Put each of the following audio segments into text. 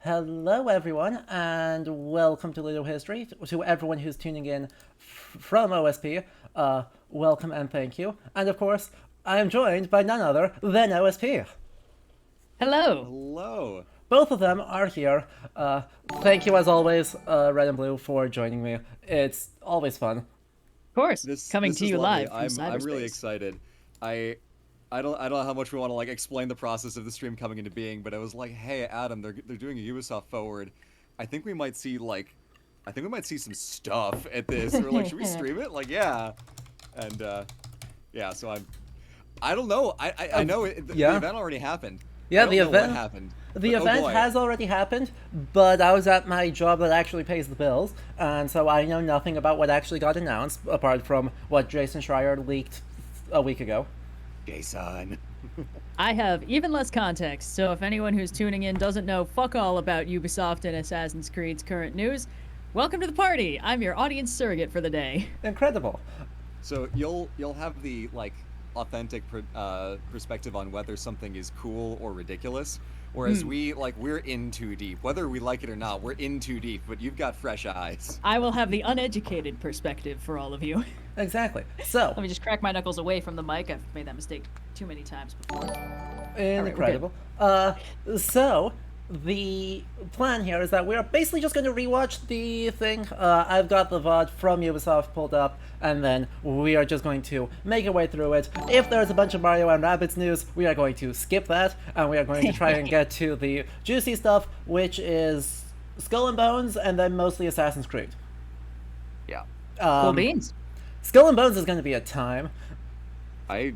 Hello, everyone, and welcome to Ludohistory. To everyone who's tuning in from OSP, welcome and thank you. And of course, I am joined by none other than OSP. Hello. Hello. Both of them are here. Thank you, as always, Red and Blue, for joining me. It's always fun. Of course, coming this to is you lovely. live from I'm really cyberspace. excited. I don't know how much we want to explain the process of the stream coming into being, but I was like, hey Adam, they're doing a Ubisoft forward. I think we might see some stuff at this. Or like, should we stream it? Like, yeah. And yeah, so I don't know. I know the event already happened. Yeah, I don't know what happened. The event has already happened, but I was at my job that actually pays the bills, and so I know nothing about what actually got announced, apart from what Jason Schreier leaked a week ago. Jason. I have even less context, so if anyone who's tuning in doesn't know fuck all about Ubisoft and Assassin's Creed's current news, welcome to the party. I'm your audience surrogate for the day. Incredible. So you'll have the authentic perspective on whether something is cool or ridiculous, whereas we're in too deep. Whether we like it or not, we're in too deep. But you've got fresh eyes. I will have the uneducated perspective for all of you. Exactly. So let me just crack my knuckles away from the mic. I've made that mistake too many times before. Incredible. So the plan here is that we're basically just going to rewatch the thing. I've got the VOD from Ubisoft pulled up, and then we are just going to make our way through it. If there's a bunch of Mario and Rabbids news, we are going to skip that, and we are going to try and get to the juicy stuff, which is Skull and Bones, and then mostly Assassin's Creed. Yeah. Cool beans. Skull and Bones is going to be a time. I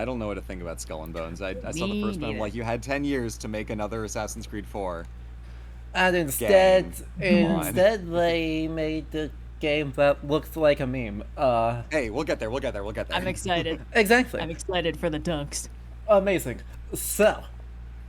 don't know what to think about Skull and Bones. I saw the first one. I'm like, you had 10 years to make another Assassin's Creed 4. And instead they made the game that looked like a meme. Hey, we'll get there. I'm excited. Exactly. I'm excited for the dunks. Amazing. So.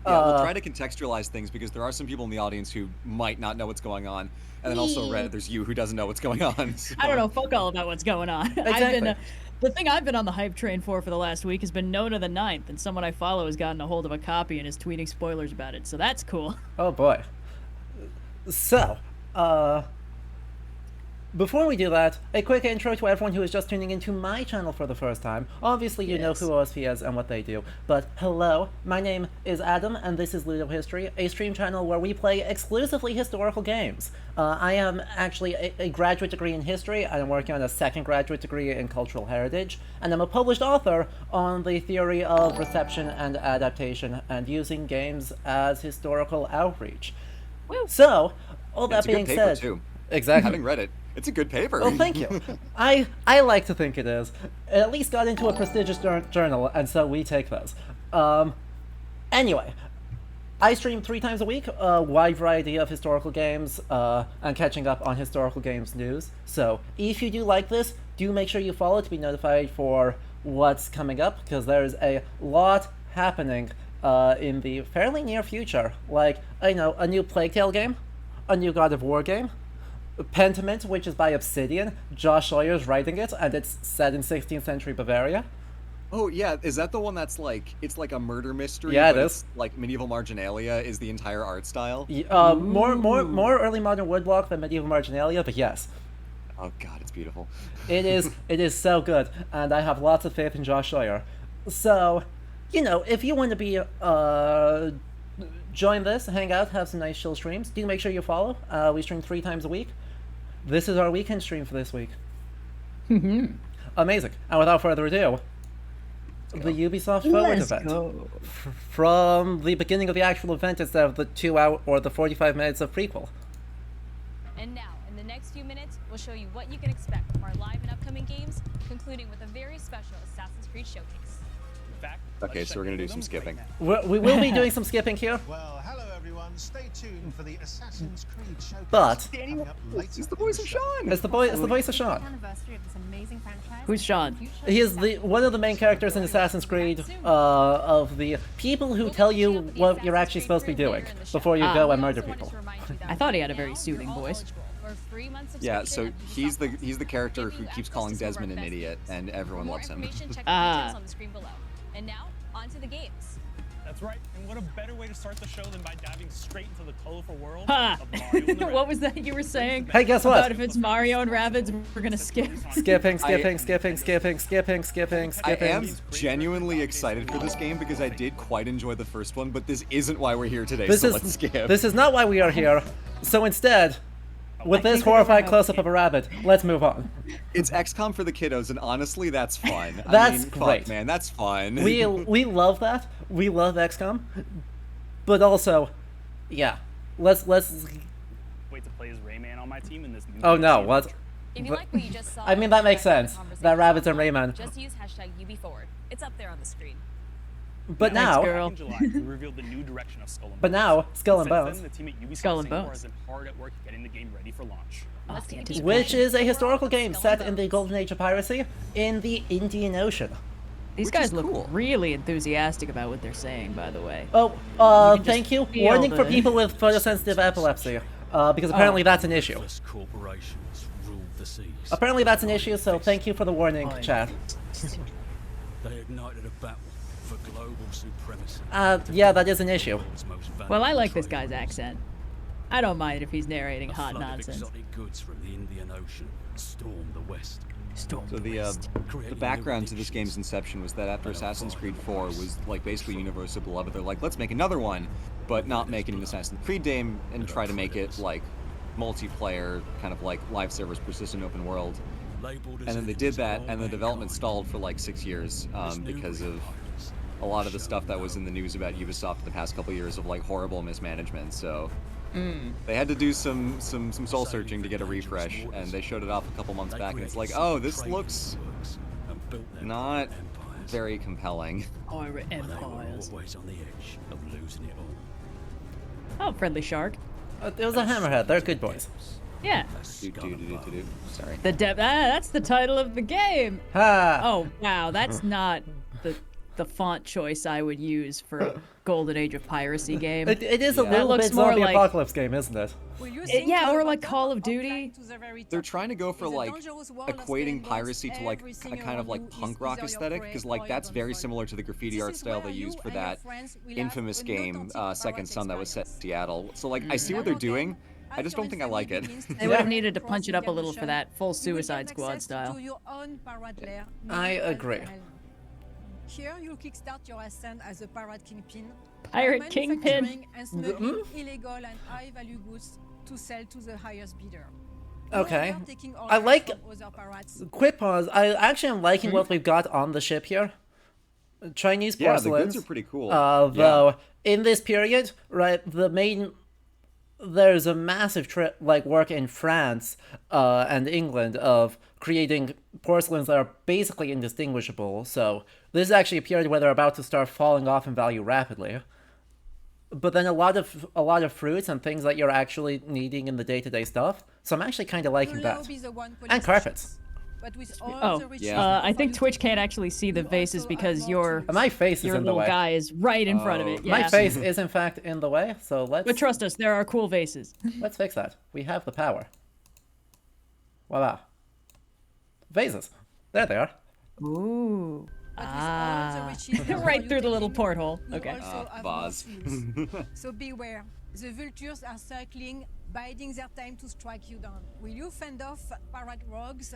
Yeah, we'll try to contextualize things because there are some people in the audience who might not know what's going on. And then also, Red, there's you who doesn't know what's going on. So. I don't know fuck all about what's going on. Exactly. The thing I've been on the hype train for the last week has been Nona the Ninth, and someone I follow has gotten a hold of a copy and is tweeting spoilers about it, so that's cool. Oh boy. So, before we do that, a quick intro to everyone who is just tuning into my channel for the first time. Obviously, you know who OSP is and what they do, but hello, my name is Adam, and this is Ludohistory, a stream channel where we play exclusively historical games. I am actually a graduate degree in history, and I'm working on a second graduate degree in cultural heritage, and I'm a published author on the theory of reception and adaptation, and using games as historical outreach. Woo. So, all that being said, said, too. Exactly. Having read it, it's a good paper. Oh, thank you. I like to think it is. It at least got into a prestigious journal, and so we take those. Anyway, I stream 3 times a week, a wide variety of historical games, and catching up on historical games news. So if you do like this, do make sure you follow to be notified for what's coming up, because there's a lot happening in the fairly near future. Like, I know, a new Plague Tale game, a new God of War game, Pentiment, which is by Obsidian. Josh Sawyer's writing it, and it's set in 16th century Bavaria. Oh yeah, is that the one that's it's like a murder mystery? Yeah, but it is. Like medieval marginalia is the entire art style. More early modern woodblock than medieval marginalia, but yes. Oh god, it's beautiful. It is so good, and I have lots of faith in Josh Sawyer. So, you know, if you want to be join this, hang out, have some nice chill streams, do make sure you follow. We stream 3 times a week. This is our weekend stream for this week. Amazing. And without further ado, the Ubisoft forward event. From the beginning of the actual event instead of the 2 hour or the 45 minutes of prequel. And now, in the next few minutes, we'll show you what you can expect from our live and upcoming games, concluding with a very special Assassin's Creed showcase. Okay, so we're gonna do some skipping. We will be doing some skipping here. Well, hello everyone. Stay tuned for the Assassin's Creed showcase. But It's the voice of Sean. It's the voice of Sean. Who's Sean? He is one of the main characters in Assassin's Creed, of the people who tell you what you're actually supposed to be doing before you go and murder people. I thought he had a very soothing voice. Yeah, so he's the character who keeps calling Desmond an idiot, and everyone loves him. And now, on to the games. That's right. And what a better way to start the show than by diving straight into the colorful world Ha! of Mario and the What was that you were saying? Hey, guess what? About if it's Mario and Rabbids, we're gonna skip. Skipping. I am genuinely excited for this game because I did quite enjoy the first one, but this isn't why we're here today, so let's skip. This is not why we are here. So instead, with this horrified close-up of a rabbit, let's move on. It's XCOM for the kiddos, and honestly, that's fun. That's I mean, great. Fuck, man, that's fun. We love that. We love XCOM, but also, yeah, let's. Wait to play as Rayman on my team in this new Oh no, DLC what? adventure. If you like what you just saw, I mean, that makes and sense. conversation That rabbits and online, Rayman. Just use #UbiForward. It's up there on the screen. But Thanks, now, girl. Back in July, we revealed the new direction of Skull and Bones. but now, Skull and Since Bones, then, the team at Ubisoft Skull and Singapore Bones. has been hard at work getting the game ready for launch. Let's take a deep which dive is a into the historical world of game Skull and set in the Bones. golden age of piracy in the Indian Ocean. These Which guys is look cool. really enthusiastic about what they're saying, by the way. Oh, You can just thank you. feel Warning for the- people with photosensitive epilepsy, because apparently that's an issue. Corporations rule the seas. Apparently that's an issue, so thank you for the warning, chat. They ignited a battle for global supremacy. Yeah, that is an issue. World's most Well, I valuable like this trade guy's routes. accent. I don't mind if he's narrating A hot flood of nonsense. exotic goods from the Indian Ocean stormed the West. So the background to this game's inception was that after Assassin's Creed 4 was like basically universally beloved, they're like, let's make another one, but not make it an Assassin's Creed game and try to make it like multiplayer, kind of like live service, persistent open world. And then they did that, and the development stalled for like 6 years because of a lot of the stuff that was in the news about Ubisoft in the past couple years of like horrible mismanagement. So they had to do some soul searching to get a refresh, and they showed it off a couple months back, and it's like, oh, this looks not very compelling. Pirate empires. Always on the edge of losing it all. Oh, friendly shark. It was a hammerhead. They're good boys. Yeah. Sorry. The that's the title of the game. Ha! Oh wow, that's not the font choice I would use for a Golden Age of Piracy game. It is a Yeah. little looks bit more zombie like- apocalypse game, isn't it? Yeah, or like Call of Duty. They're trying to go for like equating piracy to like a kind of like punk rock aesthetic, because like that's very similar to the graffiti art style they used for that infamous game Second Son that was set in Seattle. So like I see what they're doing, I just don't think I like it. They would have needed to punch it up a little for that full Suicide Squad style. I agree. Here you'll kickstart your ascent as a pirate kingpin. Pirate kingpin. Manufacturing and smuggling illegal and high-value goods to sell to the highest bidder. Okay. No more taking I orders like- from other pirates. Quick pause. I actually am liking what we've got on the ship here. Chinese Yeah, the porcelains. goods are pretty cool. Though in this period, right, there's a massive work in France and England of creating porcelains that are basically indistinguishable. So this is actually a period where they're about to start falling off in value rapidly. But then a lot of fruits and things that you're actually needing in the day-to-day stuff. So I'm actually kind of liking You'll that. now be the one And police carpets. stations. But with all Oh, the riches Yeah. I think for Twitch you can't to actually see the you vases also because have your more My face is in the little way. guy is right in front of it. My Yeah. face is in fact in the way, so let's But trust us, there are cool vases. let's fix that. We have the power. Voila. Vases. There they are. Ooh. But with all the riches for Right you through the little taking, porthole. you Okay. also have more vase. tools. So beware. The vultures are circling, biding their time to strike you down. Will you fend off pirate rogues,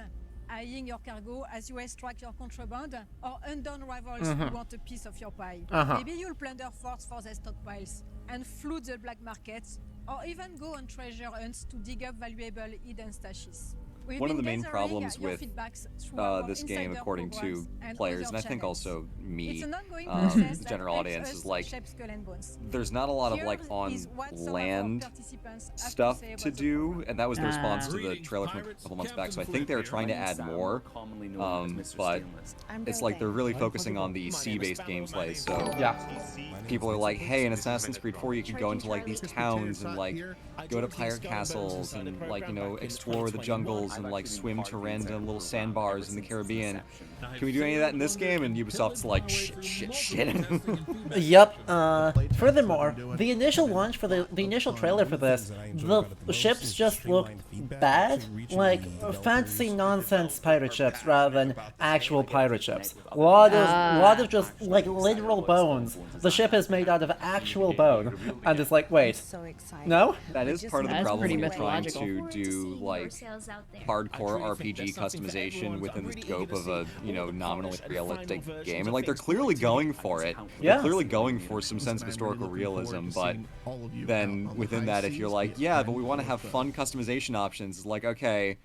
eyeing your cargo as you extract your contraband, or undone rivals who want a piece of your pie? Maybe you'll plunder forts for their stockpiles and flood the black markets, or even go on treasure hunts to dig up valuable hidden stashes. We've One of been the main gathering problems your with feedbacks through our this game, insider according to programs and players, other and I think channels. also me, It's an ongoing process the that general helps audience, us is like shape Skull and Bones. there's not a lot of Here like on is what some of our land participants have stuff say to about the do, program. and that was the response to the Greetings, trailer from a pirates. couple months back. Captain So I think they were Flip trying to here. add My name's more, Sam, commonly known as Mr. but Stainless. it's like they're really focusing on the sea-based gameplay. So Yeah. people are like, hey, in Assassin's Creed 4 you could go into like these towns and like go to pirate castles and like, you know, explore the jungles and like swim to random little sandbars in the Caribbean. Can we do any of that in this game? And Ubisoft's like, shit. Yep. Furthermore, the initial launch for the initial trailer for this, the ships just looked bad, like fantasy nonsense pirate ships rather than actual pirate ships. A lot of just like literal bones. The ship is made out of actual bone, and it's like, wait, no? That is part of the That's problem pretty when you're trying mythological. to do like hardcore RPG customization within the scope of a nominally realistic game, and like they're clearly going for it. Yeah. They're clearly going for some sense of historical realism, but then within that, if you're like, yeah, but we want to have fun customization options, it's like, okay,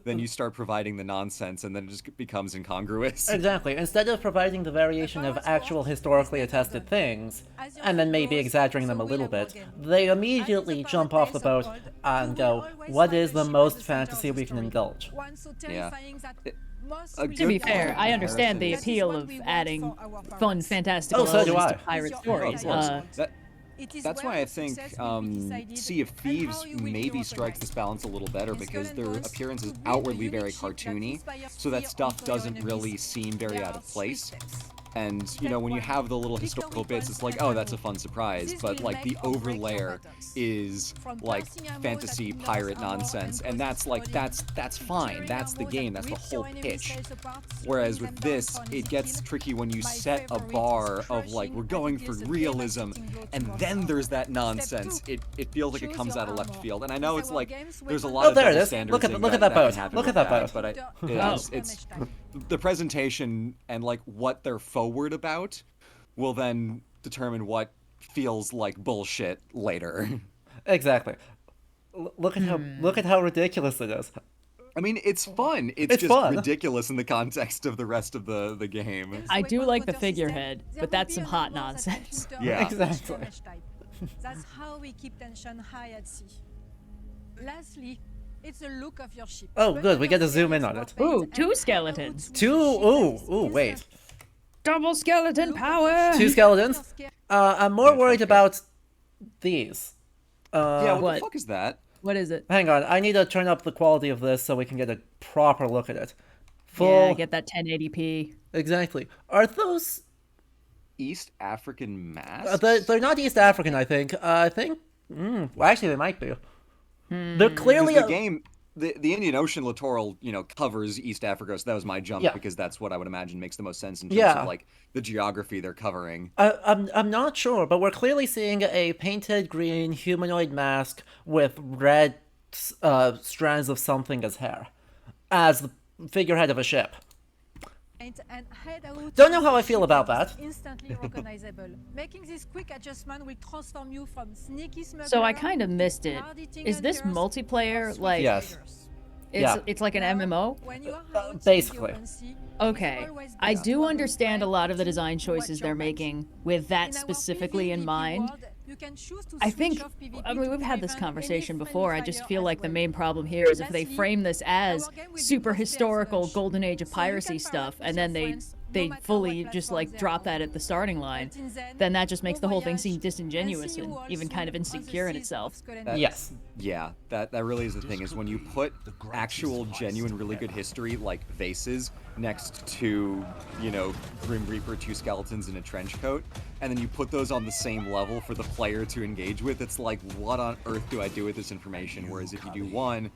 then you start providing the nonsense, and then it just becomes incongruous. Exactly. Instead of providing the variation of actual historically attested things, and then maybe exaggerating them a little bit, they immediately jump off the boat and go, what is the most fantasy we can indulge? Yeah. To be fair, I understand the appeal of adding fun, fantastical Oh, so do elements I. to pirate Oh, stories. of course. That's why I think Sea of Thieves maybe strikes this balance a little better, because their appearance is outwardly very cartoony, so that stuff doesn't really seem very out of place. And, when you have the little historical bits, it's like, oh, that's a fun surprise. But, like, the overlayer is, like, fantasy pirate nonsense. And that's fine. That's the game. That's the whole pitch. Whereas with this, it gets tricky when you set a bar of, like, we're going for realism, and then there's that nonsense. It feels like it comes out of left field. And I know it's like, there's a lot of there it double is. standards Look at thing that can boat. happen Look with at that boat. But it's the presentation and like what they're forward about will then determine what feels like bullshit later. Exactly. Look at how ridiculous it is. I mean, it's fun. It's just fun. ridiculous in the context of the rest of the game. I do like the figurehead, but that's some hot nonsense. Yeah. Exactly. That's how we keep tension high at sea. Lastly, it's the look of your ship. Oh, good. We get to zoom in on it. Ooh, two skeletons. Wait. Double skeleton power! Two skeletons? I'm more worried about these. Yeah, what what? the fuck is that? What is it? Hang on, I need to turn up the quality of this so we can get a proper look at it. Yeah, get that 1080p. Exactly. Are those... East African masks? They're not East African, I think. Well, actually, they might be. They're clearly... Because the game, the Indian Ocean littoral, covers East Africa, so that was my jump, Yeah. because that's what I would imagine makes the most sense in terms Yeah. of, like, the geography they're covering. I'm not sure, but we're clearly seeing a painted green humanoid mask with red strands of something as hair, as the figurehead of a ship. Don't know how I feel about that. Instantly recognizable. Making this quick adjustment will transform you from sneaky smuggler. So I kind of missed it. hard-eating Is this hunters, multiplayer, or like, Yes. it's, Yeah. it's like an MMO? When you are out in the basically. open sea, Okay. it's always I best do to understand a lot of the understand design choices what they're you're back. making with that In our specifically in PvP mind. world, you can choose to I switch think, off PvP I mean, to we've had this prevent any conversation friendly before. I just fire feel as like the well. main problem here is if they Lastly, frame this as our game will be super cross-player historical search. golden age of So you can piracy pirate stuff, with and your then friends, they no matter fully what just platform like they're drop on. that at the starting line, Until then that just makes bon the whole thing voyage, seem disingenuous see you and all even soon kind of on the insecure in seas of itself. Scotland. Yes. Yeah, that really is the thing, is when you put actual, genuine, really good history, like vases, next to, Grim Reaper, two skeletons in a trench coat, and then you put those on the same level for the player to engage with, it's like, what on earth do I do with this information? Whereas if you do one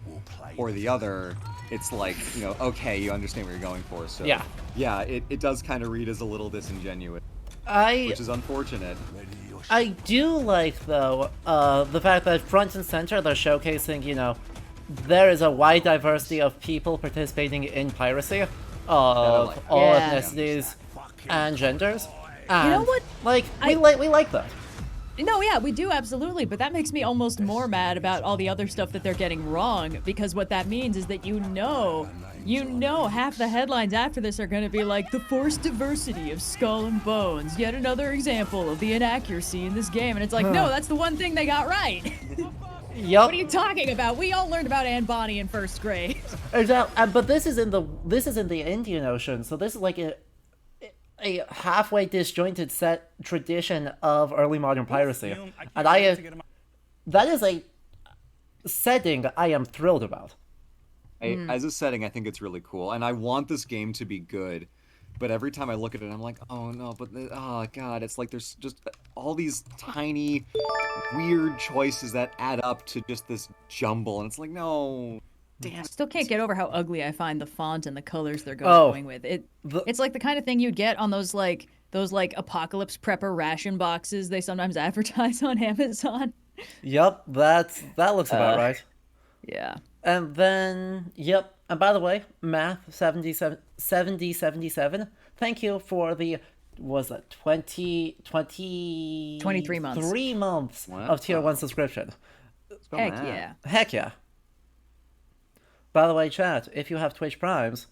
or the other, it's like, okay, you understand what you're going for, so... Yeah. Yeah, it does kind of read as a little disingenuous, I which is unfortunate. do like, though, the fact that front and center they're showcasing, there is a wide diversity of people participating in piracy, of like. all Yeah. ethnicities and genders. And, know what? Like, we like that. No, yeah, we do absolutely, but that makes me almost more mad about all the other stuff that they're getting wrong, because what that means is that half the headlines after this are going to be like, the forced diversity of Skull and Bones, yet another example of the inaccuracy in this game, and it's like, no, that's the one thing they got right. Yup. What are you talking about? We all learned about Anne Bonny in first grade. Exactly. But this is in the Indian Ocean, so this is like a halfway disjointed set tradition of early modern piracy, and that is a setting I am thrilled about. As a setting, I think it's really cool, and I want this game to be good. But every time I look at it, I'm like, oh no, oh god, it's like there's just all these tiny, weird choices that add up to just this jumble, and it's like, no, damn. Still can't get over how ugly I find the font and the colors they're going with. It's like the kind of thing you get on those apocalypse prepper ration boxes they sometimes advertise on Amazon. Yep, that looks about right. Yeah. And then, yep. And by the way, Math 7077, thank you for the, was it 23 months. 3 months Wow. of tier 1 subscription. Heck yeah. Heck yeah. By the way, chat, if you have Twitch Primes,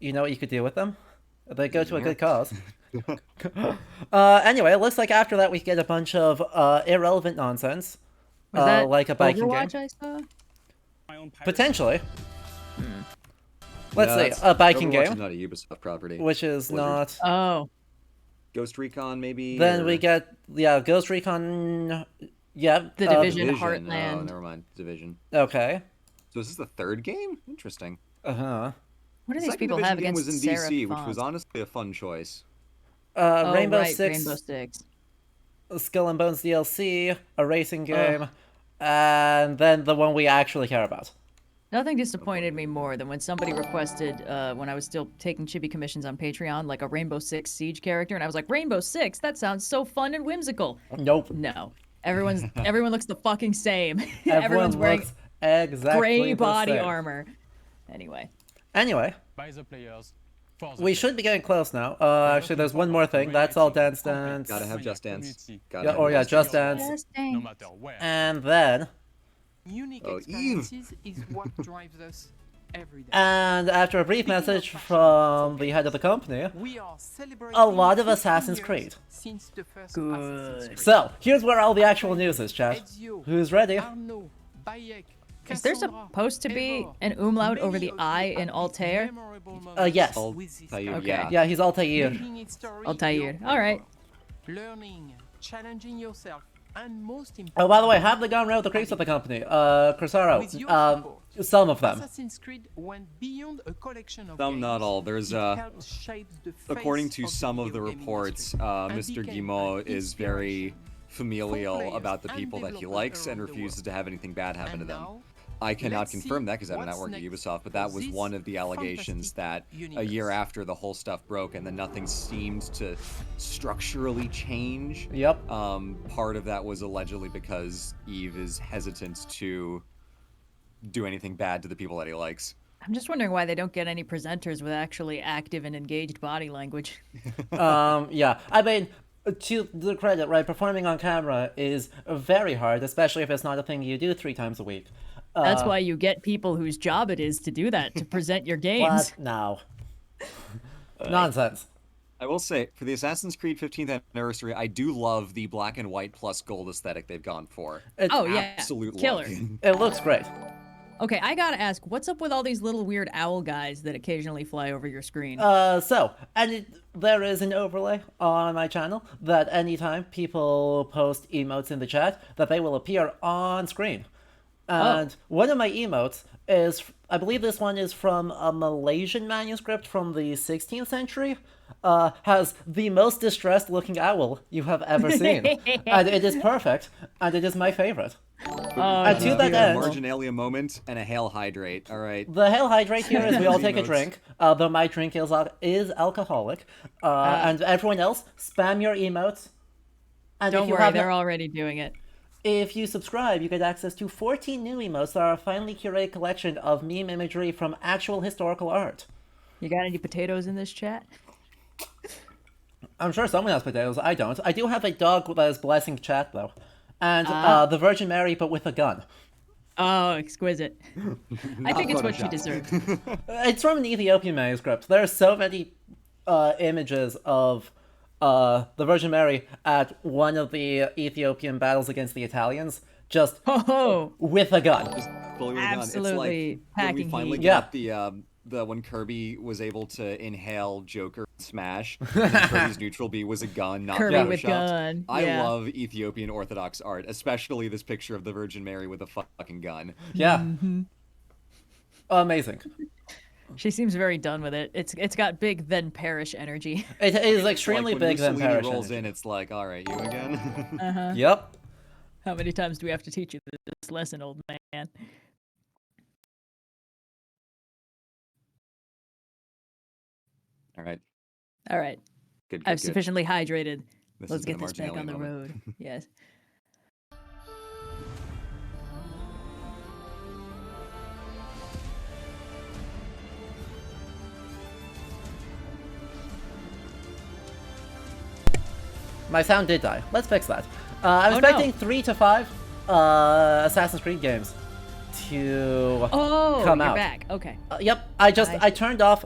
you know what you could do with them? They go to a good cause. Anyway, it looks like after that we get a bunch of irrelevant nonsense. Was that like a biking Overwatch game. I saw? My own pirate Potentially. Yeah, Let's that's- see, a biking Overwatch game, is not a Ubisoft property. which is Blizzard. not... Oh. Ghost Recon, maybe. Then or- we get, Ghost Recon, yeah. The Division. Division. Heartland. Oh, never mind. Division. Okay. So is this the third game? Interesting. Uh-huh. What do The these second people Division have game against was in serif DC, which was fonts? honestly a fun choice. Oh, Rainbow right, Six, Rainbow Six. Skull and Bones DLC, a racing game, and then the one we actually care about. Nothing disappointed me more than when somebody requested, when I was still taking chibi commissions on Patreon, like a Rainbow Six Siege character, and I was like, Rainbow Six? That sounds so fun and whimsical. Nope. No. Everyone looks the fucking same. Everyone Everyone's wearing looks exactly gray the body same. armor. Anyway. Anyway, by the players. For the we should be getting close now. Actually, there's one more thing. That's all Dance Dance. Gotta have Just Dance. Yeah, or yeah, Just Dance. Just No dang. matter where. And then, Unique Oh, Eve. experiences is what drives us every day. and after a brief Speaking of message fashion from and the head of the company, We are celebrating a lot of 15 Assassin's years Creed. Since the first Good. Assassin's Creed. So, here's where all the actual news is, chat. Ezio, Who's ready? Arnaud, Bayek, Is there Cassandra, supposed to be Eivor, an umlaut over many the of I you in have Altair? memorable moments Yes. with this Altair, game. yeah. Yeah, he's Altair. Making its story Altair. your All right. own. Learning, challenging yourself, and most important, Oh, by the way, have they gone around the creeps of the company? Crisaro, with your support, some of them. Assassin's Creed went beyond a collection of Some, games. not all. There's, It helped shape the according face to of some of the video gaming reports, industry, and Mr. became Guimau an is very inspiration familial players about the and people that he developers likes and around the refuses world. to have anything bad happen to And them. now, I cannot let's confirm see that because I have not what's worked at next Ubisoft, but for that was this one of the allegations that fantastic a year universe. after the whole stuff broke and then nothing seemed to structurally change. Yep. Part of that was allegedly because Eve is hesitant to do anything bad to the people that he likes. I'm just wondering why they don't get any presenters with actually active and engaged body language. Yeah. I mean, to the credit, right, performing on camera is very hard, especially if it's not a thing you do 3 times a week. That's why you get people whose job it is to do that, to present your games. What? No. Nonsense. I will say, for the Assassin's Creed 15th anniversary, I do love the black and white plus gold aesthetic they've gone for. It's Oh, yeah. Absolute Killer. love. It looks great. Okay, I gotta ask, what's up with all these little weird owl guys that occasionally fly over your screen? There is an overlay on my channel that anytime people post emotes in the chat, that they will appear on screen. And one of my emotes is, I believe this one is from a Malaysian manuscript from the 16th century, has the most distressed looking owl you have ever seen. And it is perfect, and it is my favorite. And to that A end, marginalia moment and a hail hydrate. All right. the Hail Hydrate here is we all take a Emotes. drink, though my drink is alcoholic. And everyone else, spam your emotes. And Don't if you worry, have they're already doing it. If you subscribe, you get access to 14 new emotes that are a finely curated collection of meme imagery from actual historical art. You got any potatoes in this chat? I'm sure someone has potatoes, I don't. I do have a dog that is blessing chat, though. And the Virgin Mary, but with a gun. Oh, exquisite. I think it's what she Photoshop. deserves. It's from an Ethiopian manuscript. There are so many images of the Virgin Mary at one of the Ethiopian battles against the Italians, just Oh, with a gun. Fully with a gun. Absolutely It's like when we packing finally heat. got the when Kirby was able to inhale Joker and Smash, and Kirby's neutral B was a gun, not Kirby with photoshopped. gun, I yeah. love Ethiopian Orthodox art, especially this picture of the Virgin Mary with a fucking gun. Yeah. Amazing. She seems very done with it. It's got big then perish energy. It is extremely like when big than Mussolini perish. rolls energy. in, it's like, all right, you again. Yep. How many times do we have to teach you this lesson, old man? All right, All right. good. I've sufficiently hydrated. This Let's has been get a this back Martinelli on the moment. road. Yes. My sound did die. Let's fix that. I'm Oh, no. expecting 3 to 5 Assassin's Creed games to Oh, come you're out. back. Okay. Yep. I turned off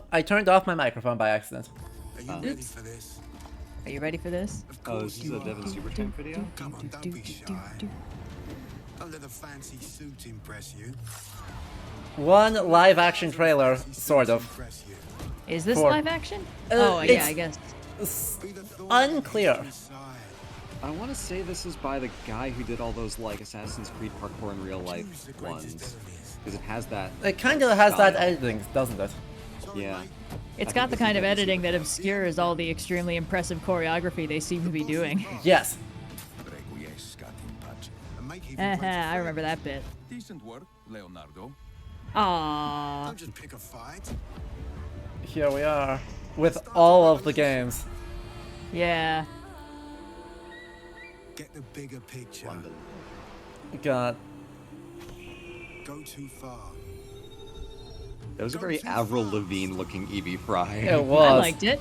my microphone by accident. Are you ready for this? Are you ready for this? Oh, this is a Devon Super Tank video? Come on, don't be shy. Don't let the fancy suit impress you. One live action trailer, sort of. Impress you. Is this For- live action? Oh, yeah, it's- I guess. Be the thought Unclear. inside. I want to say this is by the guy who did all those like Assassin's Creed parkour in real life Choose the ones, greatest enemies. because it has that. It kind of has that style. editing, doesn't it? Sorry, Yeah. mate. It's got the kind of editing that obscures all the extremely impressive choreography they seem to be doing. Yes. And make even Haha, greater I remember that bit. Decent work, Leonardo. Aww. Don't just pick a fight. Here we are with all of the games. Yeah. Get the bigger picture. God. Go too far. That was a very Avril Lavigne looking Evie Fry. It was. I liked it.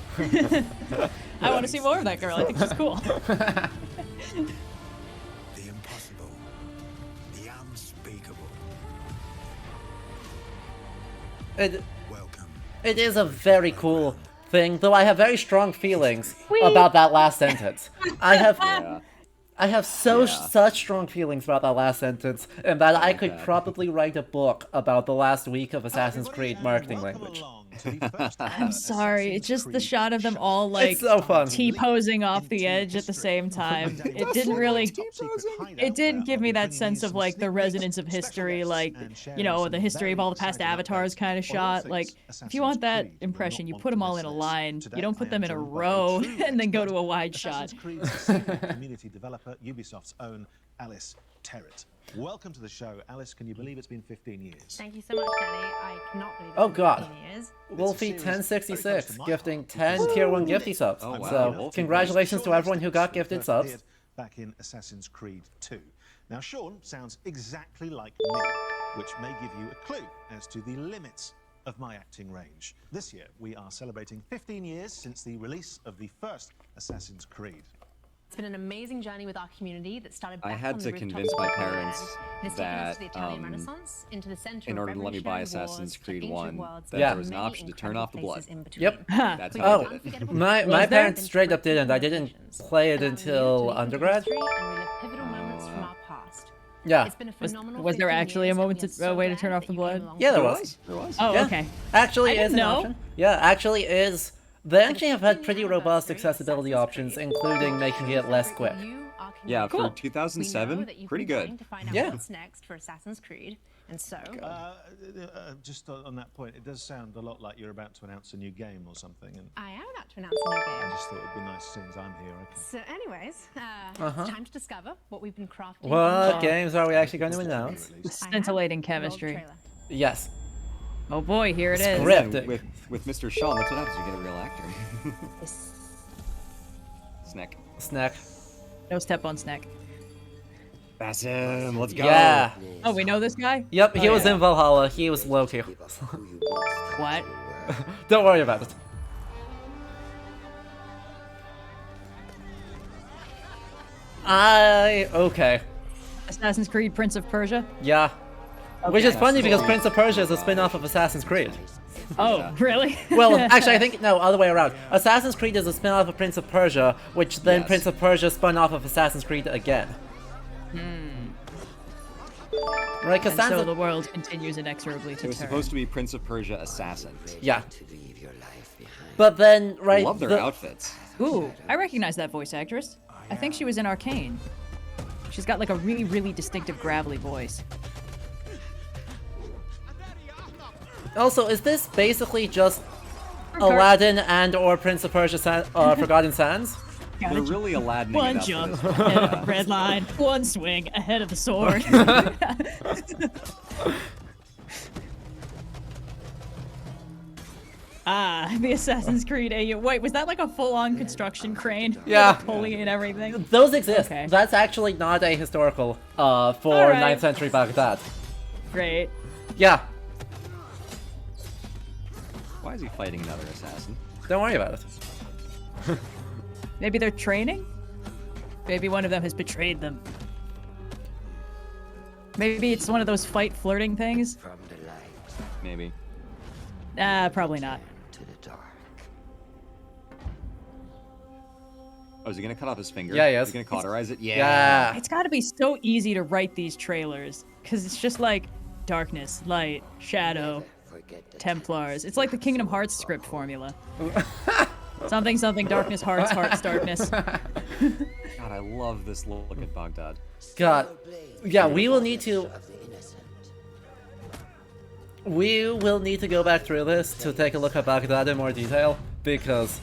I want to see more of that girl. I think she's cool. The impossible. The unspeakable. Welcome. It is a very cool thing, though I have very strong feelings about that last sentence. I have such strong feelings about that last sentence, and that I could probably write a book about the last week of Assassin's Creed marketing language. I'm sorry. It's just the shot of them all like It's so fun. T-posing off the edge at the same time. It didn't really. It didn't give me that sense of like the resonance of history, like, you know, the history of all the past avatars kind of shot. Like, if you want that impression, you put them all in a line. You don't put them in a row and then go to a wide shot. Assassin's Creed's senior community developer, Ubisoft's own Alice Terrett. Welcome to the show, Alice. Can you believe it's been 15 years? Thank you so much, Danny. I cannot believe Oh it's God. been 15 years. Wolfie 1066 gifting 10 tier 1 gifty subs. Oh, wow. So Wolfie, congratulations to Sean everyone who got Hastings gifted first subs. appeared back in Assassin's Creed 2. Now, Sean sounds exactly like me, which may give you a clue as to the limits of my acting range. This year, we are celebrating 15 years since the release of the first Assassin's Creed. It's been an amazing journey with our community that started I back had on to the rooftops convince of my Wonderland. parents It has taken us that, to the Italian Renaissance, into the center in of order to let me buy revolutionary Assassin's wars, to Creed ancient 1, worlds, that Yeah. there was an many option to turn off the blood. incredible places in between. Yep. That's We how I have did it. unforgettable My Was there? parents straight up didn't. I didn't play it allowing you until to leap into undergrad. history and relive pivotal moments from our past. Yeah. It's been a Was, phenomenal was there 15 actually a years, and moment we are to, so way to glad turn off that the you blood? came along Yeah, there with was. us. There was. Oh, Yeah. okay. Actually I is didn't an know. option. Yeah, actually is. They actually have had pretty robust anniversary of accessibility Assassin's options, Creed. including making it less quick. You, our Yeah, community. for 2007, We know that you've pretty been good. dying to find out Yeah. what's next for Assassin's Creed, and so Just on that point, it does sound a lot like you're about to announce a new game or something, and I am about to announce a new I game. just thought it'd be nice, as soon as I'm here, I can... So, anyways, it's time to discover what we've been crafting. What in games are we actually going to announce? I have Scintillating the chemistry. trailer. Yes. Oh boy, here it is. Script. Yeah, with Mr. Sean, that's what happens. You get a real actor. Snack. Snack. No step on snack. Basim, let's go. Yeah. Oh, we know this guy? Yep, he Oh, was yeah. in Valhalla. He was Loki. What? Don't worry about it. Okay. Assassin's Creed Prince of Persia? Yeah. Which is funny because Cool. Prince of Persia is a spin-off of Assassin's Creed. Oh, really? Well, actually, I think, no, other way around. Assassin's Creed is a spin-off of Prince of Persia, which then Yes. Prince of Persia spun off of Assassin's Creed again. Right, because And so the world continues inexorably It to was turn. supposed to be Prince of Persia Assassin. Yeah. But then, I right, love their outfits. Ooh, I recognize that voice actress. I think she was in Arcane. She's got like a really, really distinctive gravelly voice. Also, is this basically just Aladdin and or Prince of Persia Forgotten Sands? We're really Aladdin. One jump ahead of the red line, one swing ahead of the sword. The Assassin's Creed AU. Wait, was that like a full-on construction crane? Yeah. With a pulley and everything? Those exist. Okay. That's actually not a historical for Alright. 9th century Baghdad. Great. Yeah. Why is he fighting another assassin? Don't worry about it. Maybe they're training? Maybe one of them has betrayed them. Maybe it's one of those fight flirting things? Maybe. Probably not. Oh, is he gonna cut off his finger? Yeah, he is. Is he gonna cauterize it? Yeah. Yeah. It's gotta be so easy to write these trailers, because it's just like darkness, light, shadow, Templars. It's like the Kingdom Hearts script formula. Something, something, darkness, hearts, hearts, darkness. God, I love this look at Baghdad. God. Yeah, we will need to go back through this to take a look at Baghdad in more detail, because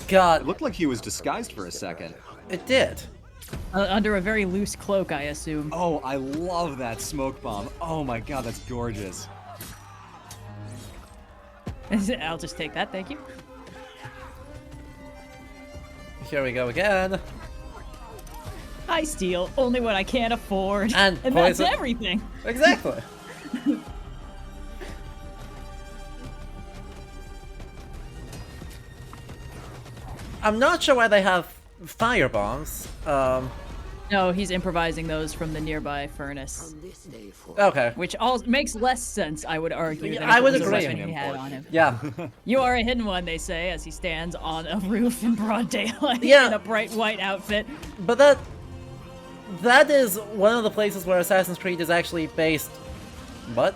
God, It looked like he was disguised for a second. it did. Under a very loose cloak, I assume. Oh, I love that smoke bomb. Oh my god, that's gorgeous. I'll just take that, thank you. Here we go again. I steal only what I can't afford. And that's poison. everything. Exactly. I'm not sure why they have fire bombs. No, he's improvising those from the nearby furnace. Okay. Which all makes less sense, I would argue, than I if would it was a agree. weapon he had on him. Yeah. You are a hidden one, they say, as he stands on a roof in broad daylight Yeah. in a bright white outfit. But that is one of the places where Assassin's Creed is actually based. What?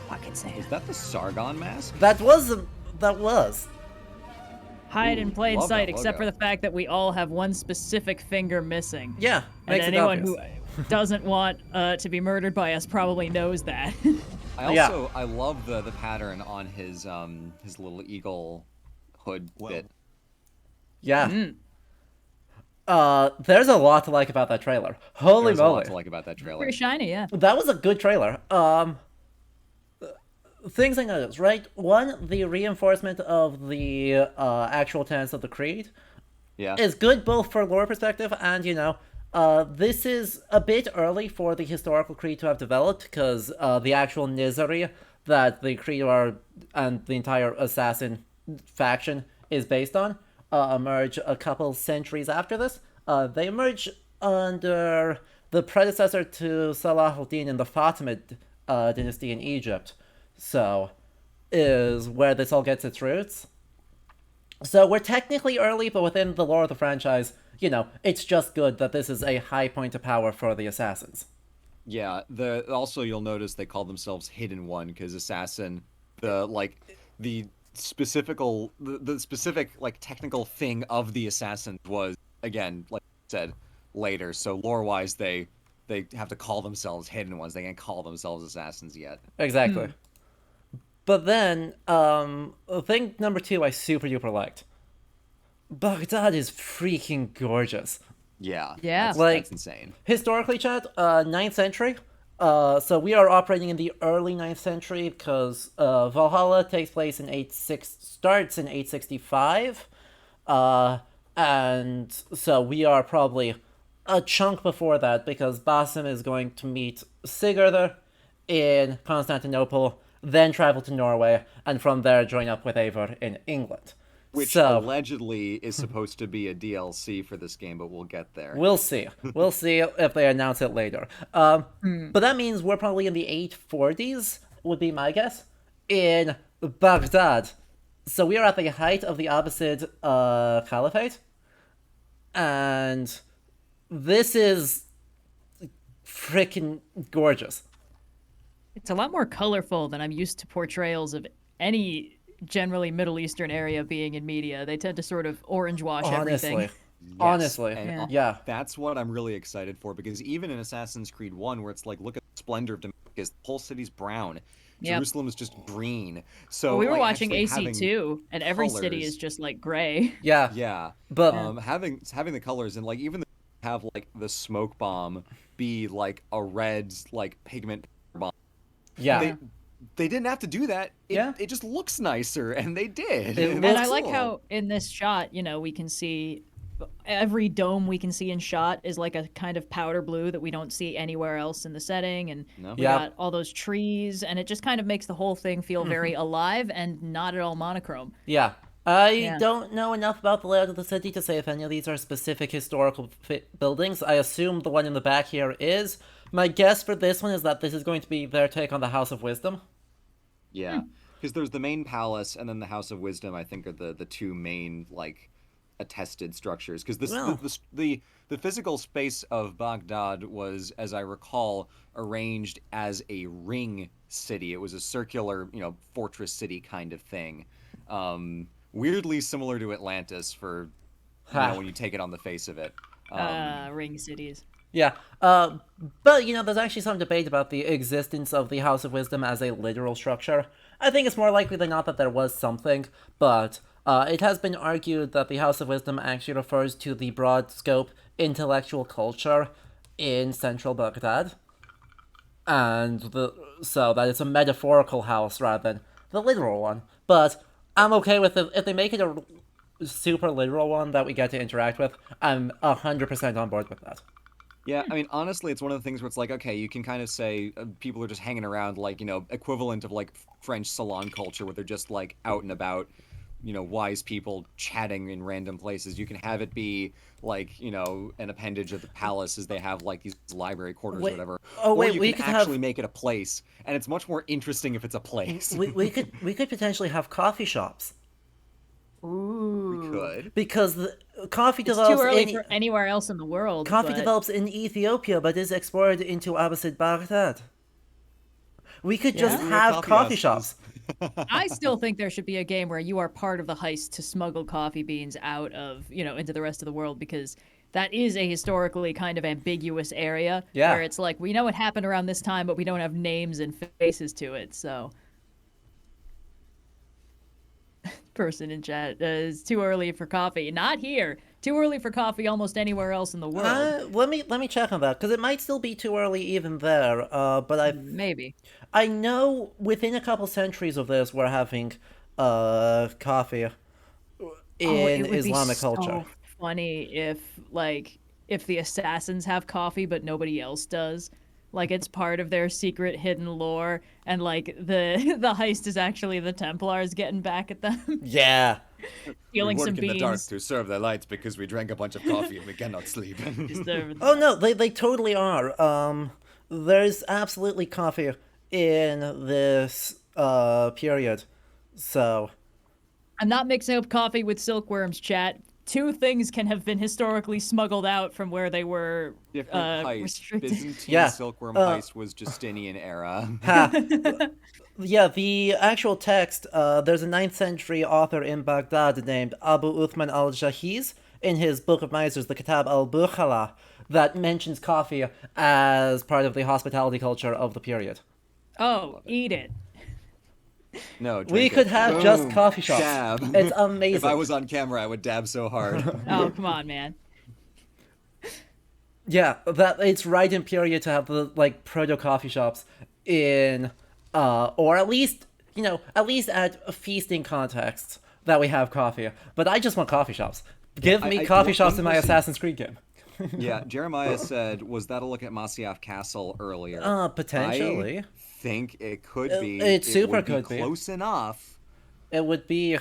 Fucking say Is that the Sargon mask? That was. Hide in plain love sight, that except for logo. the fact that we all have one specific finger missing. Yeah. And Makes it anyone obvious. who doesn't want to be murdered by us probably knows that. I love the pattern on his little eagle hood bit. Yeah. There's a lot to like about that trailer. Holy There's a moly. lot to like about that trailer. Pretty shiny, yeah. That was a good trailer. Things I noticed, right? One, the reinforcement of the actual tenets of the creed Yeah. is good both for lore perspective and, this is a bit early for the historical creed to have developed, because the actual Nizari that the creed and the entire assassin faction is based on emerge a couple centuries after this. They emerge under the predecessor to Salah al-Din in the Fatimid dynasty in Egypt. So, is where this all gets its roots. So we're technically early, but within the lore of the franchise, it's just good that this is a high point of power for the assassins. Yeah, also you'll notice they call themselves Hidden One because assassin, the specific technical thing of the assassin was, again, like I said, later. So lore-wise, they have to call themselves Hidden Ones. They can't call themselves assassins yet. Exactly. But then, thing number 2 I super duper liked. Baghdad is freaking gorgeous. Yeah. Yeah. That's insane. Historically, chat, 9th century. So we are operating in the early 9th century because Valhalla takes place starts in 865. And so we are probably a chunk before that because Basim is going to meet Sigurd in Constantinople, then travel to Norway, and from there join up with Eivor in England. Which So, allegedly is supposed to be a DLC for this game, but we'll get there. we'll see. We'll see if they announce it later. But that means we're probably in the 840s, would be my guess, in Baghdad. So we are at the height of the Abbasid Caliphate. And this is freaking gorgeous. It's a lot more colorful than I'm used to portrayals of any generally Middle Eastern area being in media. They tend to sort of orange wash everything. Honestly. And Yeah. that's what I'm really excited for, because even in Assassin's Creed 1, where it's like, look at the splendor of is the whole city's brown. Yep. Jerusalem is just green. So we were like, watching actually AC2, and every city colors- is just like gray. Yeah. Yeah. But having the colors and like even have like the smoke bomb be like a red like pigment bomb. yeah. They didn't have to do that. Yeah. It just looks nicer, and they did. It And And that's I like cool. how in this shot, you know, we can see every dome we can see in shot is like a kind of powder blue that we don't see anywhere else in the setting, and No. we Yeah. got all those trees, and it just kind of makes the whole thing feel very alive and not at all monochrome. Yeah. I Yeah. don't know enough about the layout of the city to say if any of these are specific historical buildings. I assume the one in the back here is. My guess for this one is that this is going to be their take on the House of Wisdom. Yeah, because there's the main palace and then the House of Wisdom. I think are the two main like attested structures. Because Well. the physical space of Baghdad was, as I recall, arranged as a ring city. It was a circular, fortress city kind of thing. Weirdly similar to Atlantis for when you take it on the face of it. Ring cities. Yeah, but there's actually some debate about the existence of the House of Wisdom as a literal structure. I think it's more likely than not that there was something, but it has been argued that the House of Wisdom actually refers to the broad scope intellectual culture in central Baghdad, and so that it's a metaphorical house rather than the literal one. But I'm okay with it if they make it a super literal one that we get to interact with. I'm 100% on board with that. Yeah, I mean, honestly, it's one of the things where it's like, okay, you can kind of say people are just hanging around, like, equivalent of, like, French salon culture, where they're just, like, out and about, wise people chatting in random places. You can have it be, like, an appendage of the palace as they have, like, these library quarters or whatever. Or you can actually make it a place, and it's much more interesting if it's a place. We could potentially have coffee shops. We could. Because the coffee It's develops too early for anywhere else in the world. Coffee but... develops in Ethiopia, but is exported into Abbasid Baghdad. We could just have coffee shops. I still think there should be a game where you are part of the heist to smuggle coffee beans out of, into the rest of the world, because that is a historically kind of ambiguous area where it's like, we know it happened around this time, but we don't have names and faces to it, so... Person in chat is too early for coffee. Not here. Too early for coffee almost anywhere else in the world. Let me check on that, because it might still be too early even there. But maybe I know within a couple centuries of this, we're having coffee in Islamic culture. So funny if the assassins have coffee but nobody else does. Like it's part of their secret hidden lore, and like the heist is actually the Templars getting back at them. Yeah. Stealing some beans. We work in the dark to serve their lights because we drank a bunch of coffee and we cannot sleep. Oh no, they totally are. There's absolutely coffee in this period, so. I'm not mixing up coffee with silkworms, chat. Two things can have been historically smuggled out from where they were restricted. Byzantine silkworm heist was Justinian era. Yeah, the actual text, there's a 9th century author in Baghdad named Abu Uthman al-Jahiz in his Book of Misers, the Kitab al-Bukhala, that mentions coffee as part of the hospitality culture of the period. Oh, eat it. No, we could have just coffee shops. Dab. It's amazing. If I was on camera, I would dab so hard. Oh, come on, man. Yeah, that it's right in period to have the proto coffee shops in or at least at feasting contexts that we have coffee. But I just want coffee shops. Give me coffee shops in my Assassin's Creed game. Yeah, Jeremiah said, was that a look at Masyaf Castle earlier? Potentially. I think it could be. It super could be. Close enough. It would be.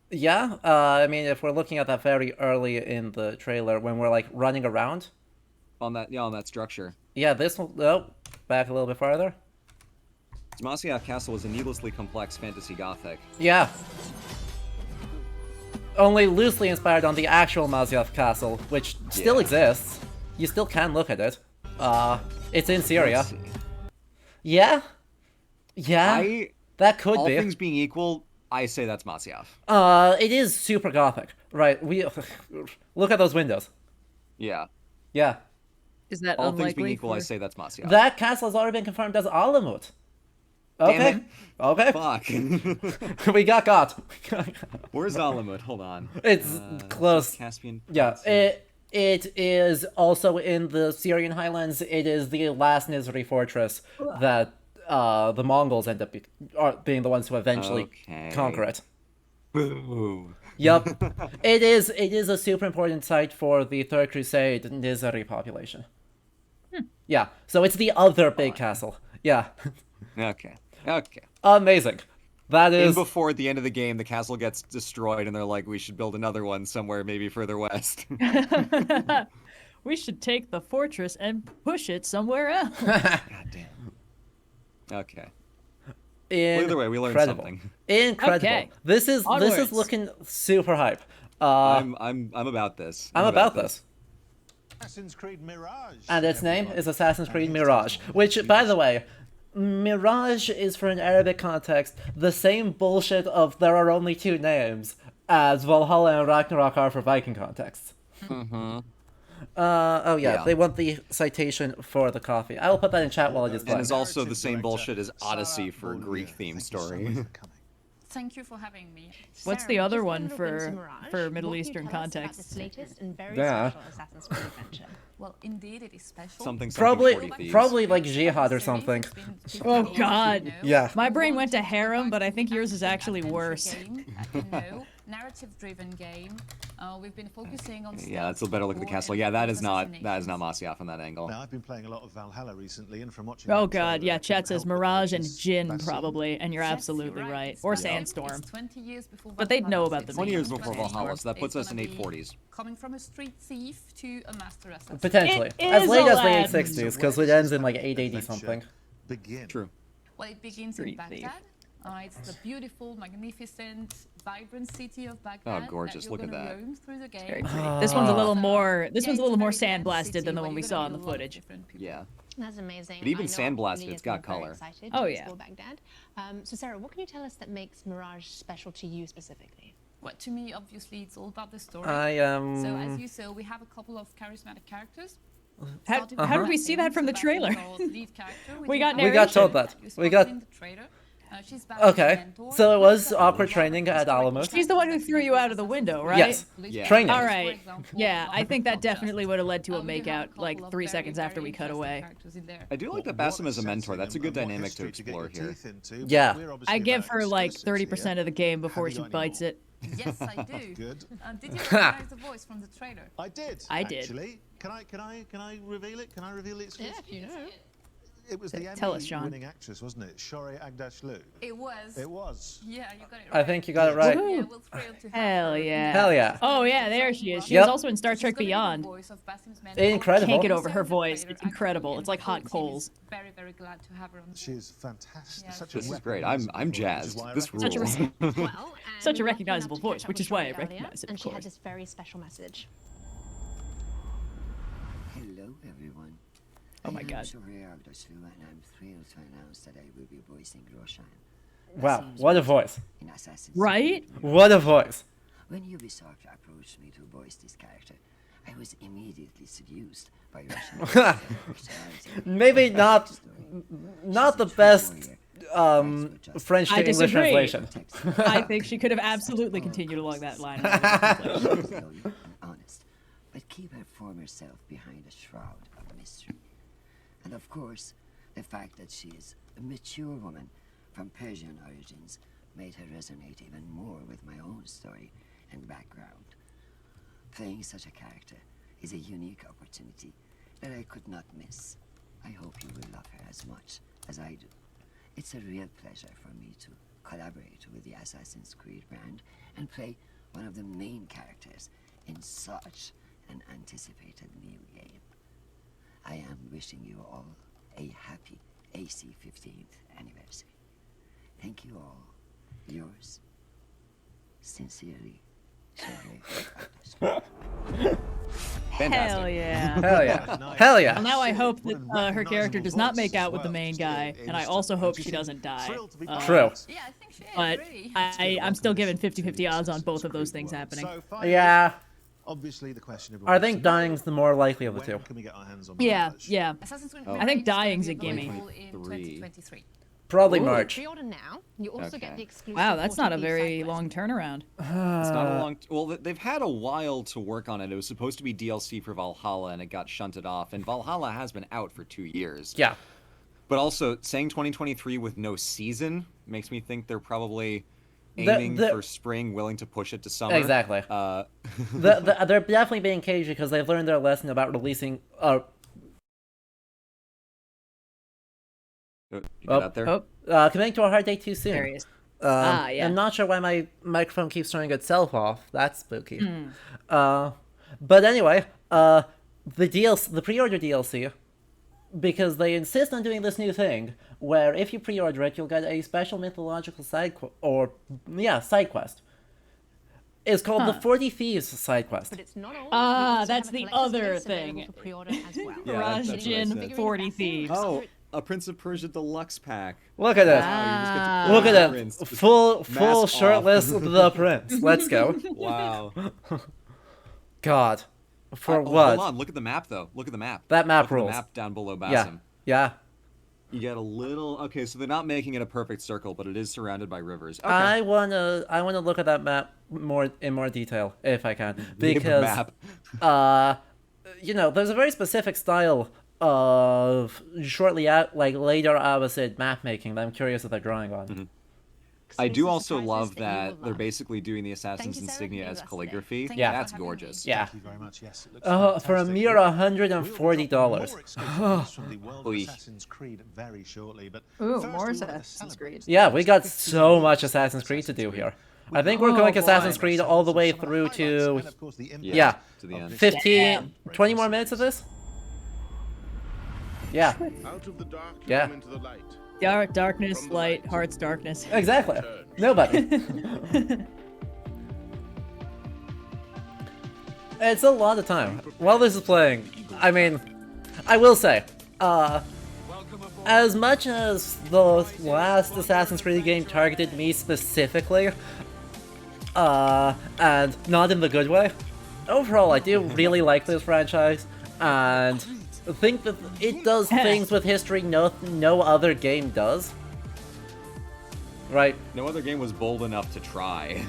Yeah, I mean, if we're looking at that very early in the trailer, when we're running around. On that structure. Yeah, this one. Oh, back a little bit farther. Masyaf Castle is a needlessly complex fantasy gothic. Yeah. Only loosely inspired on the actual Masyaf Castle, which still exists. You still can look at it. It's in Syria. Yeah? Yeah? That could all be. All things being equal, I say that's Masyaf. It is super gothic. Right, look at those windows. Yeah. Yeah. Is that All things being unlikely equal, I for- say that's Masyaf. That castle has already been confirmed as Alamut. Okay. Damn Okay. Fuck. We got got. Where's Alamut? Hold on. It's close. Caspian. Yeah. It is also in the Syrian highlands. It is the last Nizri fortress that the Mongols end up being the ones who eventually conquer it. Boo. Yep. It is a super important site for the Third Crusade Nizri population. Yeah. So it's the other big castle. Yeah. Okay. Amazing. That And is before at the end of the game, the castle gets destroyed, and they're like, we should build another one somewhere, maybe further west. We should take the fortress and push it somewhere else. God damn. Okay. Well, either way, we learned something. Incredible. Okay. This is Onwards. looking super hype. I'm about this. I'm about this. Assassin's Creed Mirage. And its name is Assassin's Creed Mirage, which, by the way, Mirage is, for an Arabic context, the same bullshit of there are only two names as Valhalla and Ragnarok are for Viking contexts. Mm-hmm. Oh yeah, they want the citation for the coffee. I will put that in chat while it is And playing. it's also the same bullshit as Odyssey for a Greek-themed story. Thank you for having me. What's Sarah, the we other just one had a look into for Mirage. Middle What can you Eastern tell us about contexts? this latest and very Yeah. special Assassin's Creed adventure? Well, indeed, it is special. Something 40 Probably thieves. like Jihad or something. Oh God. Yeah. My brain went to harem, but I think yours is actually worse. Narrative-driven game. We've been focusing on. Yeah, that's a better look at the castle. Yeah, that is not Masyaf from that angle. Now, I've been playing a lot of Valhalla recently, and from watching. Oh that God, trailer, yeah, I chat couldn't says help but Mirage and notice Jin that scene. probably, and you're absolutely right. Or Sandstorm. 20 years before But they'd know about the 20 years main before one. Valhalla, so that puts us in 840s. Coming from a street thief to a master assassin. Potentially. It As is late as the Aladdin. 860s, because it ends in like 880 something. Begin. True. Well, it begins Street in Baghdad. It's the beautiful, magnificent, vibrant city of Baghdad. gorgeous. That Look you're at gonna that. roam through the game. Very pretty. This one's a little more. This one's a little more sandblasted than the one we saw in the footage. Yeah. That's amazing. But even I know sandblasted, Lee it's has got been very color. excited Oh, to yeah. explore Baghdad. So Sarah, what can you tell us that makes Mirage special to you specifically? Well, to me, obviously, it's all about the story. So as you saw, we have a couple of charismatic characters. How did we see that from the trailer? We got We got told narration. that. We got. Okay, so it was awkward training at Alamut. She's the one who threw you out of the window, right? Yes. Yeah. Training. All right. Yeah, I think that definitely would have led to a makeout like 3 seconds after we cut away. I do like that Basim is a mentor. That's a good dynamic to explore here. Yeah. I give her like 30% of the game before she bites it. Yes, I do. Good. Did you recognize the voice from the trailer? I did. I did. Actually. Can I reveal it? Can I reveal it? Yeah, if you know. It was the Tell us, Sean. Emmy-winning actress, wasn't it? Shorey Agdashlu. It was. It was. Yeah, you got it right. I think you got it right. Yeah, we're thrilled to have Hell her. yeah. Hell yeah. Oh yeah, there she is. She Yep. was also in Star She's Trek gonna be the Beyond. voice of Basim's mentor. Incredible. Can't get over her Also, the voice. trailer It's incredible. actually, It's like and the hot whole team coals. is very, very glad to have her on the She is fantastic. Yeah. Such a This is great. I'm recognizable voice, which is jazzed. why I This recognise rules. her. Well, Such a we were lucky recognizable enough to voice, catch which up is why I with Shorey earlier, recognize it, and of she had course. this very special message. Hello, everyone. Oh my I am God. Shorey Agdashlu, and I'm thrilled to announce that I will be voicing Roshan. Wow, what a voice. In Assassin's Right? Creed. What a voice. When Ubisoft approached me to voice this character, I was immediately seduced by Roshan's Maybe not the best French to I English disagree. translation. I think she could have absolutely continued along that line. loyal and honest, but keep her former self behind a shroud of mystery. And of course, the fact that she is a mature woman from Persian origins made her resonate even more with my own story and background. Playing such a character is a unique opportunity that I could not miss. I hope you will love her as much as I do. It's a real pleasure for me to collaborate with the Assassin's Creed brand and play one of the main characters in such an anticipated new game. I am wishing you all a happy AC 15th anniversary. Thank you all. Yours, sincerely, Shorey. Fantastic. Hell yeah. Hell yeah. Hell yeah. Well, now I hope that her character does not make out with the main guy, and I also hope she doesn't die. True. Yeah, I think she is, But really. I'm still giving 50-50 odds on both of those things happening. Yeah. Obviously, the question I think dying's the more likely of the two. Can we get our hands on Yeah, Mirage? yeah. I think dying's a gimme. 2023. Probably Ooh. March. Pre-order now. You also get the exclusive Wow, that's not a 40p very side long turnaround. It's not a long. Well, they've had a while to work on it. It was supposed to be DLC for Valhalla, and it got shunted off. And Valhalla has been out for 2 years. Yeah. But also, saying 2023 with no season makes me think they're probably aiming for spring, willing to push it to summer. Exactly. They're definitely being cagey because they've learned their lesson about releasing. You got out there? Committing to a hard date too soon. There he is. Yeah. I'm not sure why my microphone keeps turning itself off. That's spooky. But anyway, the pre-order DLC, because they insist on doing this new thing where if you pre-order it, you'll get a special mythological side quest. It's called the 40 Thieves side quest. But it's not all. That's the other thing. Pre-order as well. Rajin 40 Thieves. Oh, a Prince of Persia deluxe pack. Look at it. Look at it. Full Mask shirtless off. the prince. Let's go. Wow. God. For what? Hold on. Look at the map, though. Look at the map. That map Look at rules. the map down below Basim. Yeah. You get a little. Okay, so they're not making it a perfect circle, but it is surrounded by rivers. Okay. I wanna look at that map in more detail if I can, because there's a very specific style of later Abbasid map making that I'm curious if they're drawing on. Mm-hmm. I do also love that they're basically doing the Assassin's insignia as calligraphy. Yeah. That's gorgeous. Yeah. Thank you very much. Yes, it looks For a mere $140. from the world of Assassin's Creed very shortly, but Ooh, first more we want to Assassin's Creed. Yeah, we got so much Assassin's Creed to do here. I think we're going Assassin's Creed all the way through to to the end. 20 more minutes of this? Yeah. Out of the dark, you Yeah. come into the light. Darkness, light, heart's darkness. Exactly. Nobody. It's a lot of time. While this is playing, I mean, I will say, as much as the last Assassin's Creed game targeted me specifically, and not in the good way, overall I do really like this franchise, and think that it does things with history no other game does. Right? No other game was bold enough to try.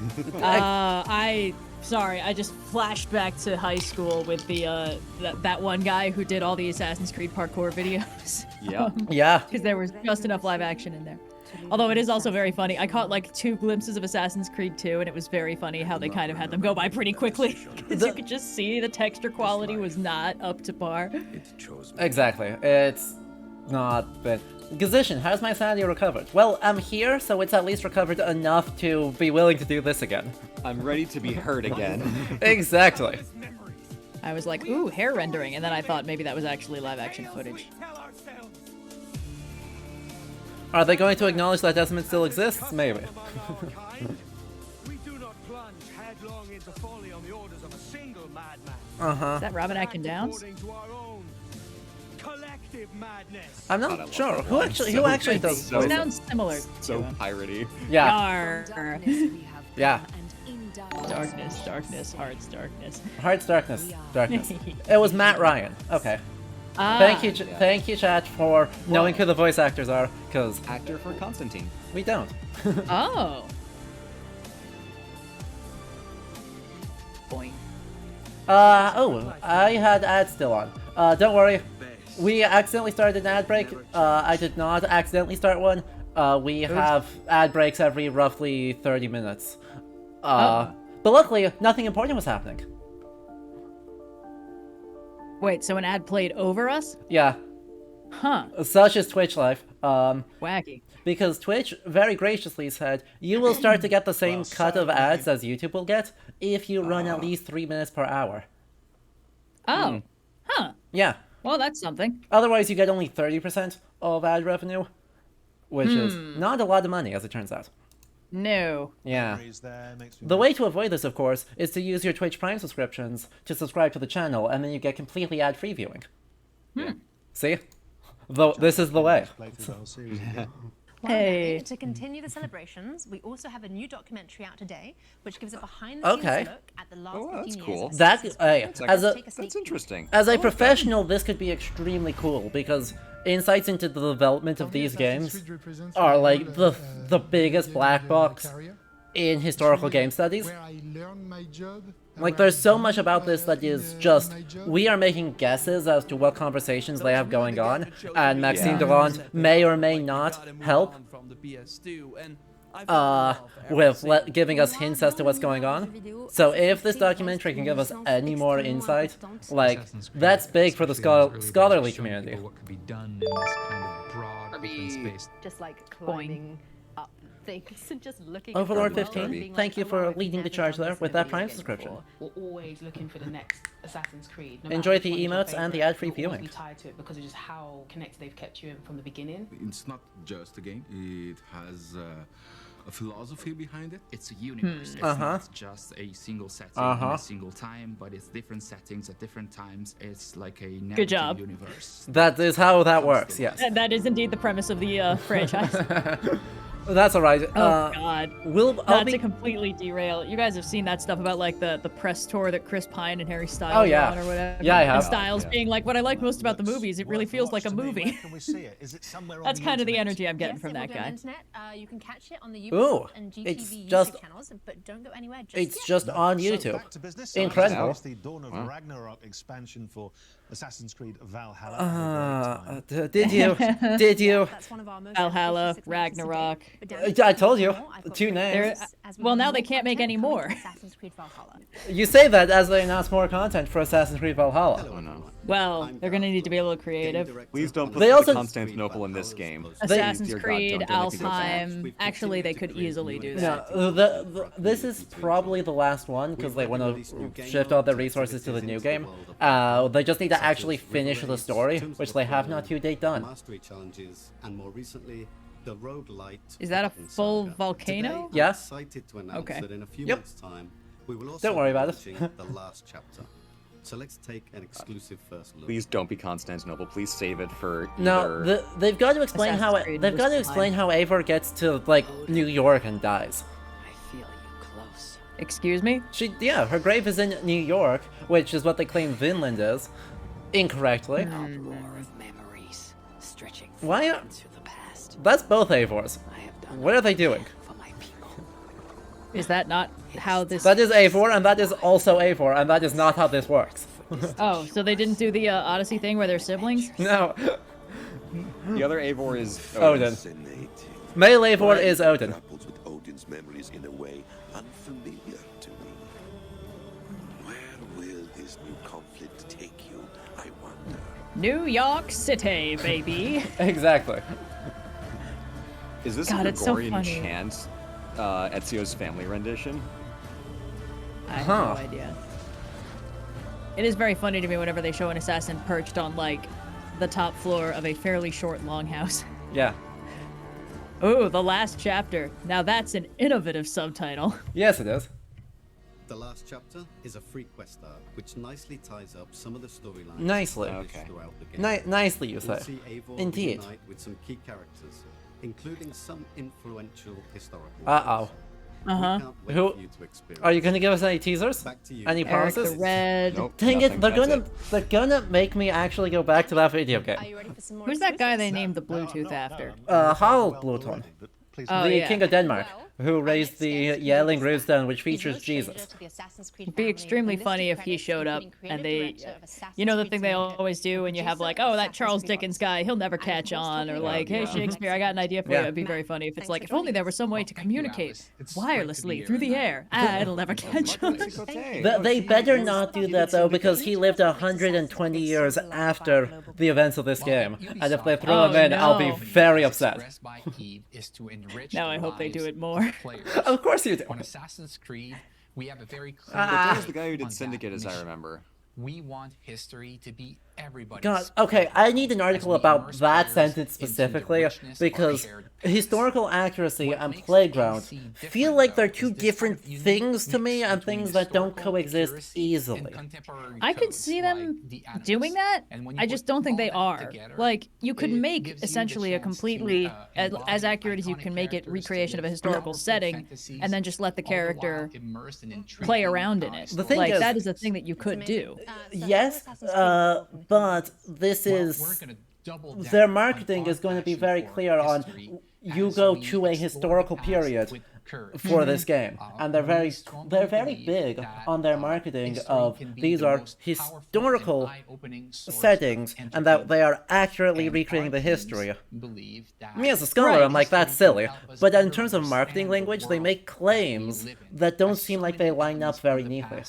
Sorry, I just flashed back to high school with the that one guy who did all the Assassin's Creed parkour videos. Yeah. Yeah. Because there was just enough live action in there. Although it is also very funny. I caught like 2 glimpses of Assassin's Creed 2, and it was very funny how they kind of had them go by pretty quickly. Because you could just see the texture quality was not up to par. Exactly. It's not been... Gazishin, how's my sanity recovered? Well, I'm here, so it's at least recovered enough to be willing to do this again. I'm ready to be hurt again. Exactly. I was like, ooh, hair rendering, and then I thought maybe that was actually live action footage. Are they going to acknowledge that Desmond still exists? Maybe. We do not plunge headlong into folly on the orders of a single madman. Uh-huh. Is that Robin Atkin Downs? According to our own collective madness. I'm not sure. Who actually does so, voice Sounds similar. so piratey. Yeah. Yarr. Yeah. Darkness, darkness, heart's darkness. Heart's darkness. Darkness. It was Matt Ryan. Okay. Ah, Thank you, chat, for knowing who the voice actors are, because Actor for Constantine. we don't. Oh. Boing. I had ads still on. Don't worry. We accidentally started an ad break. I did not accidentally start one. We have ad breaks every roughly 30 minutes. But luckily, nothing important was happening. Wait, so an ad played over us? Yeah. Huh. Such is Twitch Live. Wacky. Because Twitch very graciously said, you will start to get the same cut of ads as YouTube will get if you run at least 3 minutes per hour. Oh. Huh. Yeah. Well, that's something. Otherwise, you get only 30% of ad revenue, which is not a lot of money, as it turns out. No. Yeah. The way to avoid this, of course, is to use your Twitch Prime subscriptions to subscribe to the channel, and then you get completely ad-free viewing. See? Though this is the way. Hey. To continue the celebrations, we also have a new documentary out today, which gives a behind-the-scenes look at the last 15 that's years. cool. That's interesting. As a professional, this could be extremely cool because insights into the development of these games are like the biggest black box in historical game studies. Like, there's so much about this that is just, we are making guesses as to what conversations they have going on, and Maxime Durand may or may not help with giving us hints as to what's going on. So if this documentary can give us any more insight, like, that's big for the scholarly community. What could be done in this kind of broad open space. Just like climbing up things and just looking Overlord 15, thank you for leading the charge there with that Prime subscription. We're always looking for the next Assassin's Creed. Enjoy the emotes and the ad-free viewing. Be tied to it because of just how connected they've kept you in from the beginning. It's not just a game. It has a philosophy behind it. It's a universe. It's not just a single setting in a single time, but it's different settings at different times. It's like a narrative Good job. universe. That is how that works, yes. And that is indeed the premise of the franchise. That's alright. Oh god. I'll to completely derail. You guys have seen that stuff about like the press tour that Chris Pine and Harry Styles Oh, yeah. are on or whatever. Yeah, I have. And Styles being like, what I like most about the movies, it really feels like a movie. That's kind of the energy I'm getting from that guy. You can catch it on the Ooh, Ubisoft and it's GTV just- YouTube channels, but don't go anywhere just It's yet. just on YouTube. Back to business. Incredible. It's the Dawn of Ragnarok expansion for Assassin's Creed Valhalla. Did you? Valhalla, Ragnarok. I told you. 2 names. Well, now they can't make any more. Assassin's Creed Valhalla. You say that as they announce more content for Assassin's Creed Valhalla. Oh no. Well, they're gonna need to be a little creative. Please don't put They also- Constantinople in this game. Assassin's Dear God, Creed, don't make me go back. Alfheim. Actually, they could easily do that. No, this is probably the last one because they want to shift all their resources to the new game. They just need to actually finish the story, which they have not to date done. Mastery challenges, and more recently, the roguelite. Is that a full volcano? Yeah. I'm excited to announce Okay. that in a few Yep. months' time, we will also Don't worry be about it. launching the last chapter. So let's take an exclusive first look. Please don't be Constantinople. Please save it for No, either... they've got to explain how Assassin's Creed they've got to was explain how Eivor gets to like New York and dies. Excuse me? Her grave is in New York, which is what they claim Vinland is, incorrectly. Memories stretching Why? through the past. That's both Eivors. What are they doing? Is that not how this... That is Eivor, and that is also Eivor, and that is not how this works. Oh, so they didn't do the Odyssey thing where they're siblings? No. The other Eivor is Odin. Male Eivor is Odin. Grapples with Odin's memories in a way unfamiliar to me. Where will this new conflict take you, I wonder? New York City, baby. Exactly. Is this God, a it's so Gregorian funny. chant? Ezio's family rendition? I have no idea. It is very funny to me whenever they show an assassin perched on, like, the top floor of a fairly short longhouse. Yeah. Ooh, the last chapter. Now that's an innovative subtitle. Yes, it is. The last chapter is a free quest arc, which nicely ties up some of the storylines. Nicely. established throughout the game. Nicely, you We'll say. see Eivor Indeed. reunite with some key characters, including some influential historical. Uh-oh. Uh-huh. Who? Are you gonna give us any teasers? Any Eric promises? the Red. Nope, Dang it! nothing. They're gonna make me actually go back to that video game. Who's that guy they named the Bluetooth after? Harald Bluton, Oh, the yeah. King of Denmark, who raised the Yelling Gravestone, which features Jesus. It'd be extremely funny if he showed up and they, you know, the thing they always do when you have like, oh, that Charles Dickens guy, he'll never catch on, or like, hey Shakespeare, I got an idea for you. It'd be very funny if it's like, if only there was some way to communicate wirelessly through the air. It'll never catch on. They better not do that though, because he lived 120 years after the events of this game, and if they throw him in, I'll be very upset. Now I hope they do it more. Of course you do. On Assassin's Creed, we have a very clear... That was the guy who did Syndicate, as I remember. We want history to be everybody. God, okay, I need an article about that sentence specifically, because historical accuracy and playground feel like they're two different things to me, and things that don't coexist easily. I could see them doing that. I just don't think they are. Like, you could make essentially a completely, as accurate as you can make it, recreation of a historical setting, and then just let the character play around in it. The thing like, is, that is a thing that you could do. Yes, but this is... Their marketing is going to be very clear on, you go to a historical period for this game, and they're very big on their marketing of these are historical settings and that they are accurately recreating the history. Me as a scholar, I'm like, that's silly, but in terms of marketing language, they make claims that don't seem like they line up very neatly.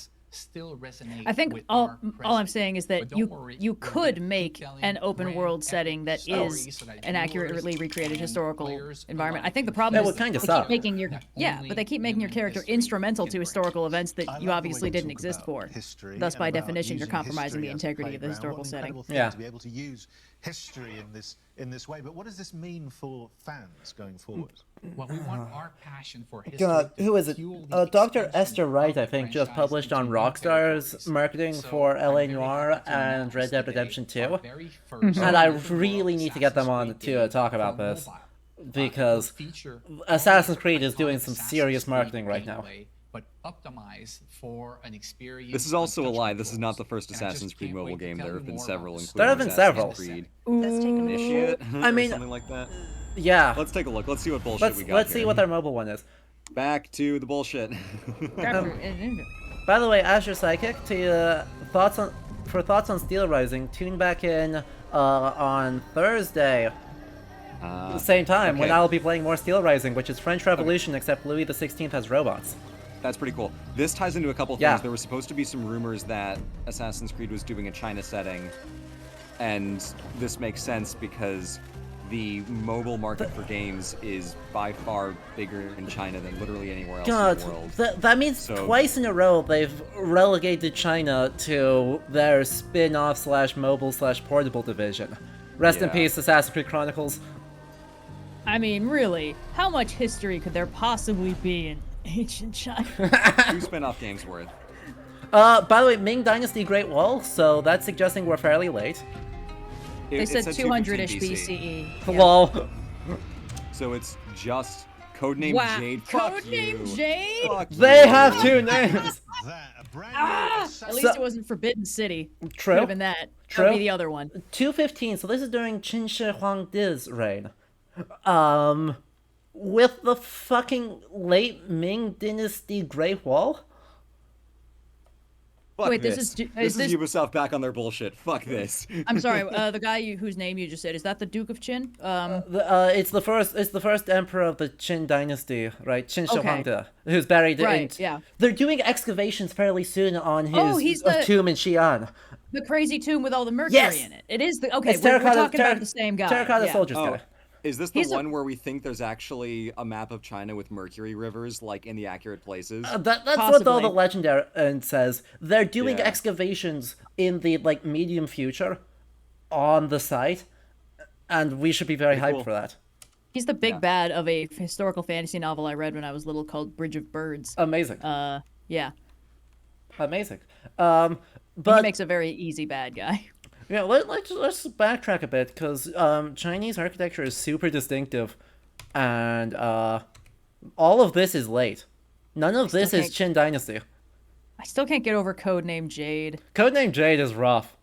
I think all I'm saying is that you could make an open world setting that is an accurately recreated historical environment. I think the problem is kind of they keep making your but they keep making your character instrumental to historical events that you obviously didn't exist for. Thus, by definition, you're compromising the integrity of the historical setting. Yeah. To be able to use history in this way, but what does this mean for fans going forward? Well, we want our passion for history. God, who is it? Dr. Esther Wright, I think, just published on Rockstar's marketing for LA Noire and Red Dead Redemption 2. And I really need to get them on to talk about this, because Assassin's Creed is doing some serious marketing right now. But optimize for an experience. This is also a lie. This is not the first Assassin's Creed mobile game. There have been several, including There have been several. Creed Initiate. I mean, something like that. Yeah. Let's take a look. Let's see what bullshit we got. Let's see what their mobile one is. Back to the bullshit. By the way, Azure Psychic, thoughts on Steel Rising, tune back in on Thursday. The same time when I'll be playing more Steel Rising, which is French Revolution, except Louis XVI has robots. That's pretty cool. This ties into a couple things. Yeah. There were supposed to be some rumors that Assassin's Creed was doing a China setting, and this makes sense because the mobile market for games is by far bigger in China than literally anywhere else in the world. That means twice in a row they've relegated China to their spin-off /mobile/portable division. Rest in peace, Assassin's Creed Chronicles. I mean, really, how much history could there possibly be in ancient China? 2 spin-off games worth. By the way, Ming Dynasty Great Wall, so that's suggesting we're fairly late. They said 200-ish BCE. Yeah. Lol. So it's just codename Jade. Codename Jade? Fuck they you. have 2 names. At least it wasn't Forbidden City. True. Could have been that. True. That would be the other one. 215. So this is during Qin Shi Huangdi's reign. With the fucking late Ming Dynasty Great Wall? Fuck Wait, this is is Ubisoft back on their bullshit. Fuck this. I'm sorry, the guy whose name you just said, is that the Duke of Qin? It's the first emperor of the Qin dynasty, right? Qin Shi Huangdi, who's buried in... yeah. They're doing excavations fairly soon on his tomb in Xi'an. The crazy tomb with all the mercury in it. It is the... Okay, we're talking about the same guy. Terracotta Soldiers guy. Is this the one where we think there's actually a map of China with mercury rivers, like, in the accurate places? That's what all the legendary says. They're doing excavations in the, like, medium future on the site, and we should be very hyped for that. He's the big bad of a historical fantasy novel I read when I was little called Bridge of Birds. Amazing. Yeah. Amazing. But he makes a very easy bad guy. Yeah, let's backtrack a bit, because Chinese architecture is super distinctive, and all of this is late. None of this is Qin Dynasty. I still can't get over Codename Jade. Codename Jade is rough.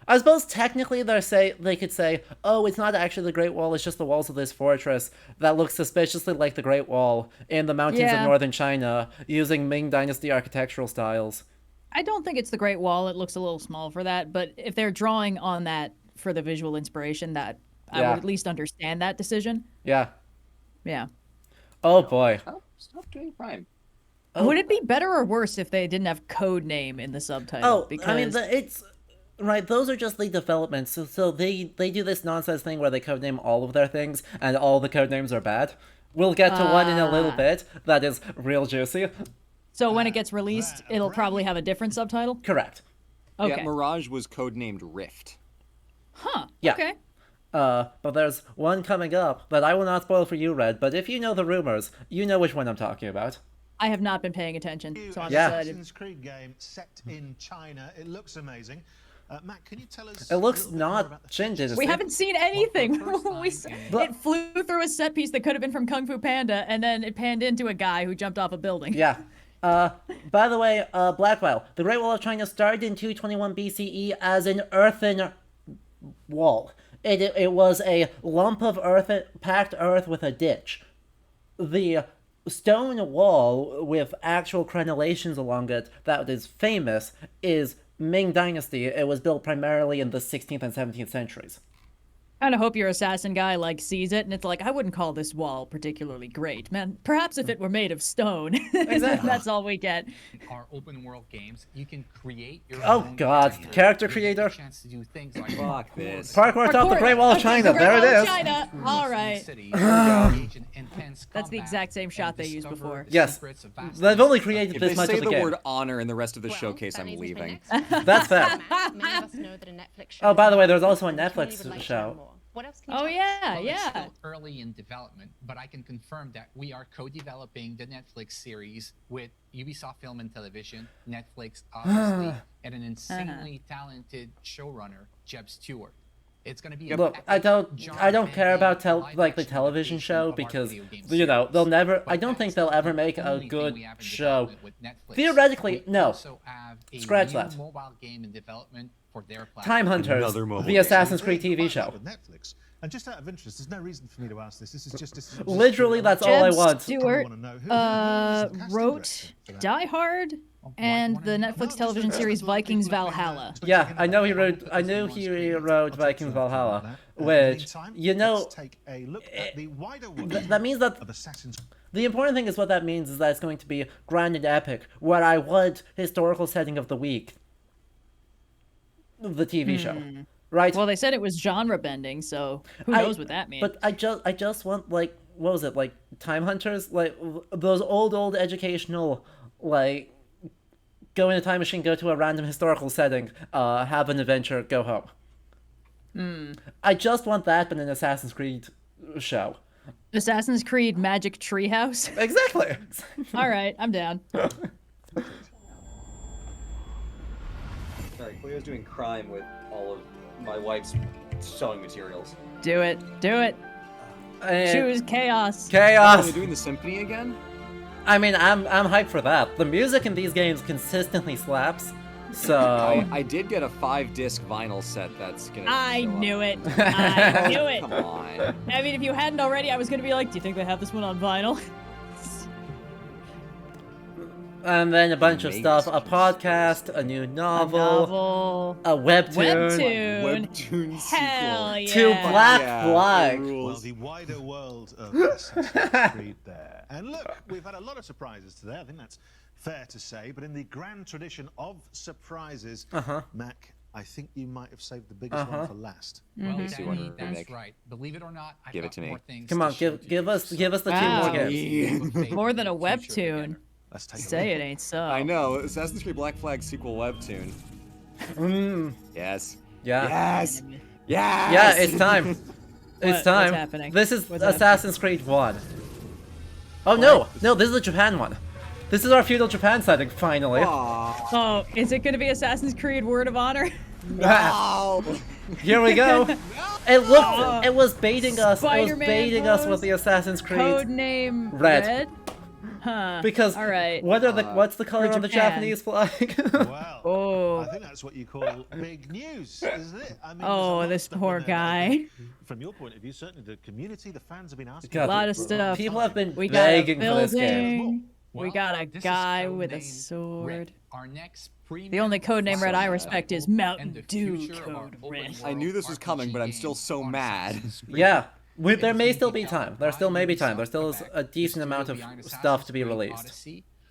I suppose technically they could say, oh, it's not actually the Great Wall, it's just the walls of this fortress that looks suspiciously like the Great Wall in the mountains of northern China, using Ming Dynasty architectural styles. I don't think it's the Great Wall. It looks a little small for that. But if they're drawing on that for the visual inspiration, that I would at least understand that decision. Yeah. Yeah. Oh, boy. Stop doing crime. Would it be better or worse if they didn't have code name in the subtitle? Oh, because... I mean, it's... Right, those are just the developments. So they do this nonsense thing where they codename all of their things, and all the codenames are bad. We'll get to one in a little bit that is real juicy. So when it gets released, it'll probably have a different subtitle? Correct. Okay. Yeah, Mirage was codenamed Rift. Huh. Yeah. Okay. But there's one coming up that I will not spoil for you, Red, but if you know the rumors, you know which one I'm talking about. I have not been paying attention, so I'm Yeah. excited. Assassin's Creed game set in China. It looks amazing. Matt, can you tell us? It looks not Shinji. We haven't seen anything. It flew through a set piece that could have been from Kung Fu Panda, and then it panned into a guy who jumped off a building. Yeah. By the way, Blackwell, the Great Wall of China started in 221 BCE as an earthen wall. It was a lump of earth, packed earth with a ditch. The stone wall with actual crenellations along it that is famous is Ming Dynasty. It was built primarily in the 16th and 17th centuries. I kind of hope your assassin guy sees it and it's like, I wouldn't call this wall particularly great, man. Perhaps if it were made of stone. Exactly. That's all we get. Our open world games, you can create your own God, character creator. Chance to do things like fuck this. Parkour atop the Great Wall of China. There it is. China. All right. That's the exact same shot they used before. Yes. They've only created If this they much say of the the game. word honor in the rest of the showcase, I'm leaving. That's fair. Oh, by the way, there's also a Netflix show. What else can Oh yeah, Well, it's yeah. still early in development, but I can confirm that we are co-developing the Netflix series with Ubisoft Film and Television, Netflix, obviously, and an insanely talented showrunner, Jeb Stewart. It's going to be Look, I don't care about the television show because they'll never. I don't think they'll ever make a good show. Theoretically, no. Scratch that. Mobile game in development for their Time Hunters, the Assassin's Creed TV show. Netflix. And just out of interest, there's no reason for me to ask this. This is just Literally, that's all I want. Stewart wrote Die Hard and the Netflix television series Vikings Valhalla. Yeah, I know he wrote. I knew he wrote Vikings Valhalla, which that means that the important thing is what that means is that it's going to be grand and epic. Where I want historical setting of the week, the TV show, right? Well, they said it was genre bending, so who knows what that means. But I just want what was it, Time Hunters, those old educational go in a time machine, go to a random historical setting, have an adventure, go home. I just want that, but an Assassin's Creed show. Assassin's Creed Magic Treehouse? Exactly. All right, I'm down. Sorry, Cleo's doing crime with all of my wife's sewing materials. Do it. Do it. Choose chaos. Chaos. Oh, they're doing the symphony again? I mean, I'm hyped for that. The music in these games consistently slaps. So I did get a 5-disc vinyl set that's gonna. I knew it. I knew it. Come on. I mean, if you hadn't already, I was gonna be like, do you think they have this one on vinyl? And then a bunch of stuff: a podcast, a new novel, a webtoon, webtoon Hell yeah. to Black Flag. Well, the wider world of Assassin's Creed there. And look, we've had a lot of surprises today. I think that's fair to say. But in the grand tradition of surprises, Mac, I think you might have saved the biggest one for last. Well, that's right. Believe it or not, I've got more things. Come on, give us the 2 more games. More than a webtoon. Say it ain't so. I know. Assassin's Creed Black Flag sequel webtoon. Yes. Yeah. Yes. Yes. Yeah, it's time. It's time. What's happening? This is Assassin's Creed 1. Oh no, this is the Japan one. This is our feudal Japan setting, finally. Oh, is it gonna be Assassin's Creed Word of Honor? No. Here we go. It was baiting us. It was baiting us with the Assassin's Creed. Codename Red. Huh. Because all right. What's the color of the Japanese flag? Well, I think that's what you call big news, isn't it? I mean, this poor guy. From your point of view, certainly the community, the fans have been asking. God, a lot of stuff. People have been we begging got a for this game. We got a guy with a sword. The only codename Red I respect is Mountain Dew Code Red. I knew this was coming, but I'm still so mad. Yeah. There may still be time. There still may be time. There still is a decent amount of stuff to be released.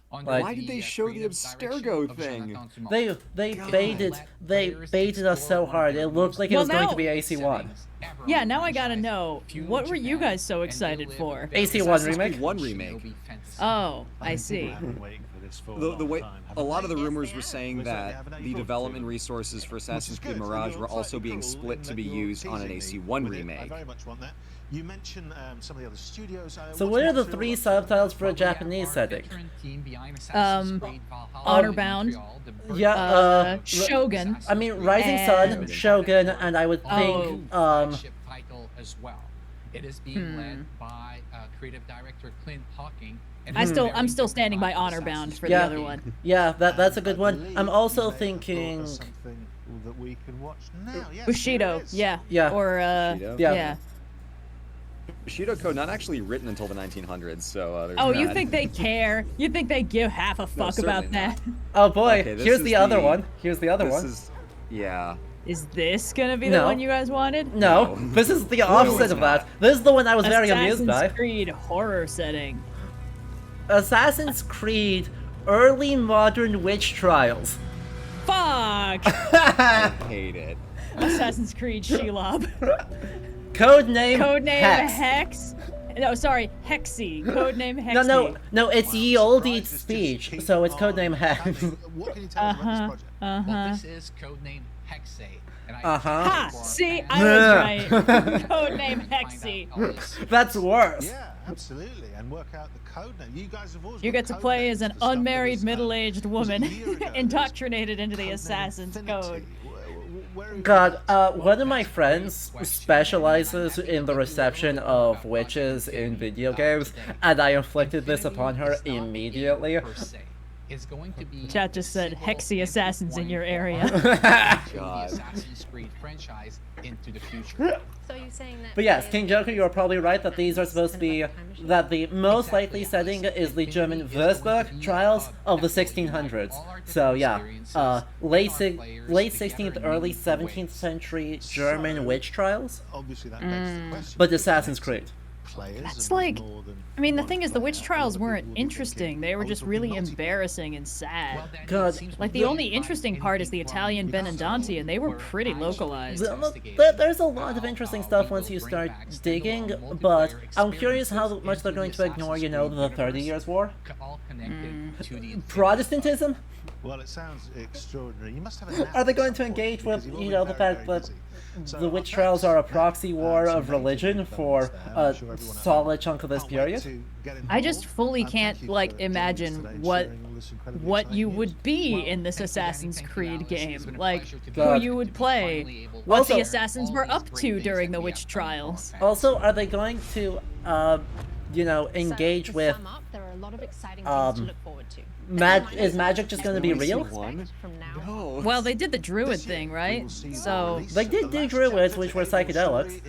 Why did they show the Abstergo thing? They baited us so hard. It looked like it was going to be AC1. Yeah, now I gotta know, what were you guys so excited for? AC1 remake? AC1 remake. Oh, I see. this for the way time, a lot of the they? rumors Yes, were saying we certainly that have an the April development too. resources for Assassin's Creed Good. Mirage You're were also slightly being cruel split in to that be you're used on an teasing me AC1 with it. I remake. very much want that. You mentioned some of the other studios. So what's what are the Montreal 3 up to? subtitles for a But we have Japanese our setting? veteran team behind Assassin's Creed Valhalla Honor in Bound. Montreal, the Yeah, Shogun. I mean, Rising Sun, Shogun, and I would think, flagship title as well. It is being led by creative director Clint Hawking. And I'm still standing by Honor Bound for the other one. Yeah, that's a good one. I'm also thinking something that we can watch now. Yes, Bushido, yeah. Yeah. Or Bushido? yeah. Bushido code not actually written until the 1900s, so there's Oh, you that. think they care? You think they give half a fuck about certainly that? Oh boy, Okay, this here's is the other one. Here's the other this one. Is, yeah. Is this gonna be the No. one you guys wanted? No, this is the opposite of that. This is the one I was very amused by. Assassin's Creed horror setting. Assassin's Creed Early Modern Witch Trials. Fuck! I hate it. Assassin's Creed Shelob. Codename Hex. No, sorry, Hexy. Codename Hexy. No, it's ye olde speech, so it's codename Hex. What can you tell us about this project? Well, this is codename Hexay. And Ha! See, I was right. Codename Hexy. That's worse. Yeah, absolutely, and work out the code name. You guys have always You got get to code play names as an for stuff that unmarried was, middle-aged woman, was a year ago. indoctrinated into the Codename Assassin's Infinity. Code. God, one of my friends specializes in the reception of witches in video games, and I inflicted this upon her immediately. Is going to be Chat just said Hexy assassins in your area. the Assassin's Creed franchise into the future. So you're saying that? But yes, King Joker, you are probably right that these are supposed to be, that the most likely setting is the German Würzburg trials of the 1600s. So yeah, late 16th, early 17th century German witch trials. Obviously, that begs the question. But Assassin's Creed. That's like, I mean, the thing is, the witch trials weren't interesting. They were just really embarrassing and sad. God, like the only interesting part is the Italian Benandanti, and they were pretty localized. There's a lot of interesting stuff once you start digging, but I'm curious how much they're going to ignore, you know, the 30 Years' War. Protestantism? Well, it sounds extraordinary. You must have an Are they going to engage with, you know, the fact that the witch trials are a proxy war of religion for a solid chunk of this period? I just fully can't, like, imagine what you would be in this Assassin's Creed game. Like, who you would play, what the assassins were up to during the witch trials. Also, are they going to, you know, engage with, there are a lot of exciting things to look forward to. Is magic just going to be real? No. Well, they did the druid thing, right? So they did do druids, which were psychedelics.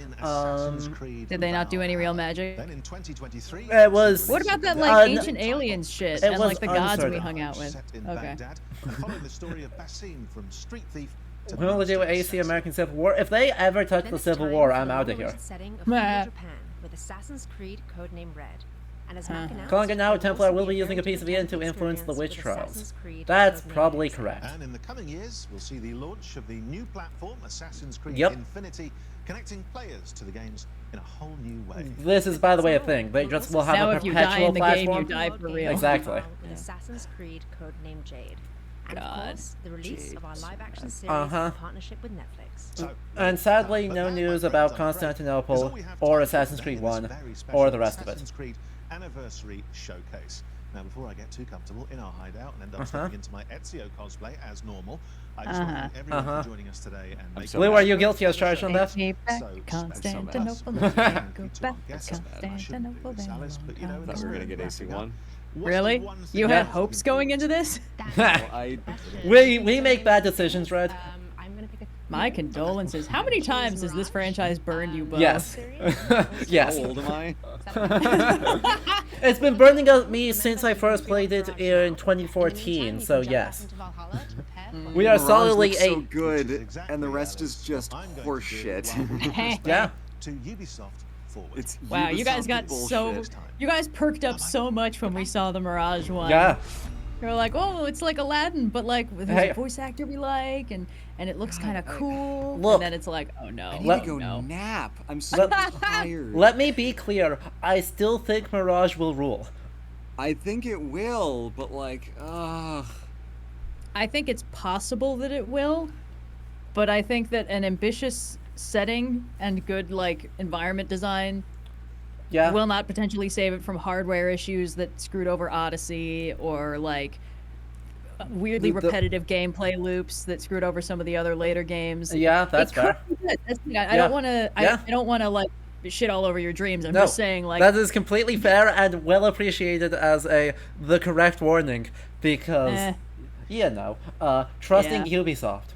Did they not do any real magic? Then in 2023, It was. What about that like ancient aliens shit and like the gods we uncertain. hung out with? Okay. following the story of Basim from Street Thief to What will they do with AC American Civil War? If they ever touch the Civil War, I'm out of here. Setting of feudal Japan with Assassin's Creed codename Red. And as Mark announced, Calling it now, a there will Templar also will be be using a very piece of Eden to different influence the witch experience trials. with Assassin's Creed That's codename probably Red. correct. And in the coming years, we'll see the launch of the new platform, Assassin's Creed Yep. Infinity, connecting players to the games in a whole new way. This is, by the way, a thing. They just will have Now a if you die perpetual in the game, platform. you die for real. Exactly. With Assassin's Creed codename Jade. And God. of course, the release of our live-action series Uh-huh. in partnership with Netflix. And sadly, no news about Constantinople or Assassin's Creed 1 or the rest of it. Assassin's Creed Anniversary Showcase. Now, before I get too comfortable in our hideout and end up stepping into my Ezio cosplay as normal, I just want to thank everyone for joining us today and make Lou, are you guilty as charged on that? Constantinople, go back to Constantinople. Thought we were gonna get AC1. Really? You had hopes going into this? We make bad decisions, Red. My condolences. How many times has this franchise burned you both? Yes. Yes. How old am I? It's been burning out me since I first played it in 2014, so yes. We are Mirage solidly looks so good, and the rest is just horseshit. Yeah. To Ubisoft forward. It's Wow, you guys Ubisoft got bullshit. you guys perked up so much when we saw the Mirage one. Yeah. You were like, oh, it's like Aladdin, but like with Hey. a voice actor we like, and it looks kind of cool. Look. And then it's like, oh no, I need to go no. nap. I'm so tired. Let me be clear. I still think Mirage will rule. I think it will, but like, I think it's possible that it will, but I think that an ambitious setting and good like environment design will not potentially save it from hardware issues that screwed over Odyssey or like weirdly repetitive gameplay loops that screwed over some of the other later games. Yeah, that's fair. I don't want to. I don't want to like shit all over your dreams. I'm just saying like that is completely fair and well appreciated as the correct warning because trusting Ubisoft.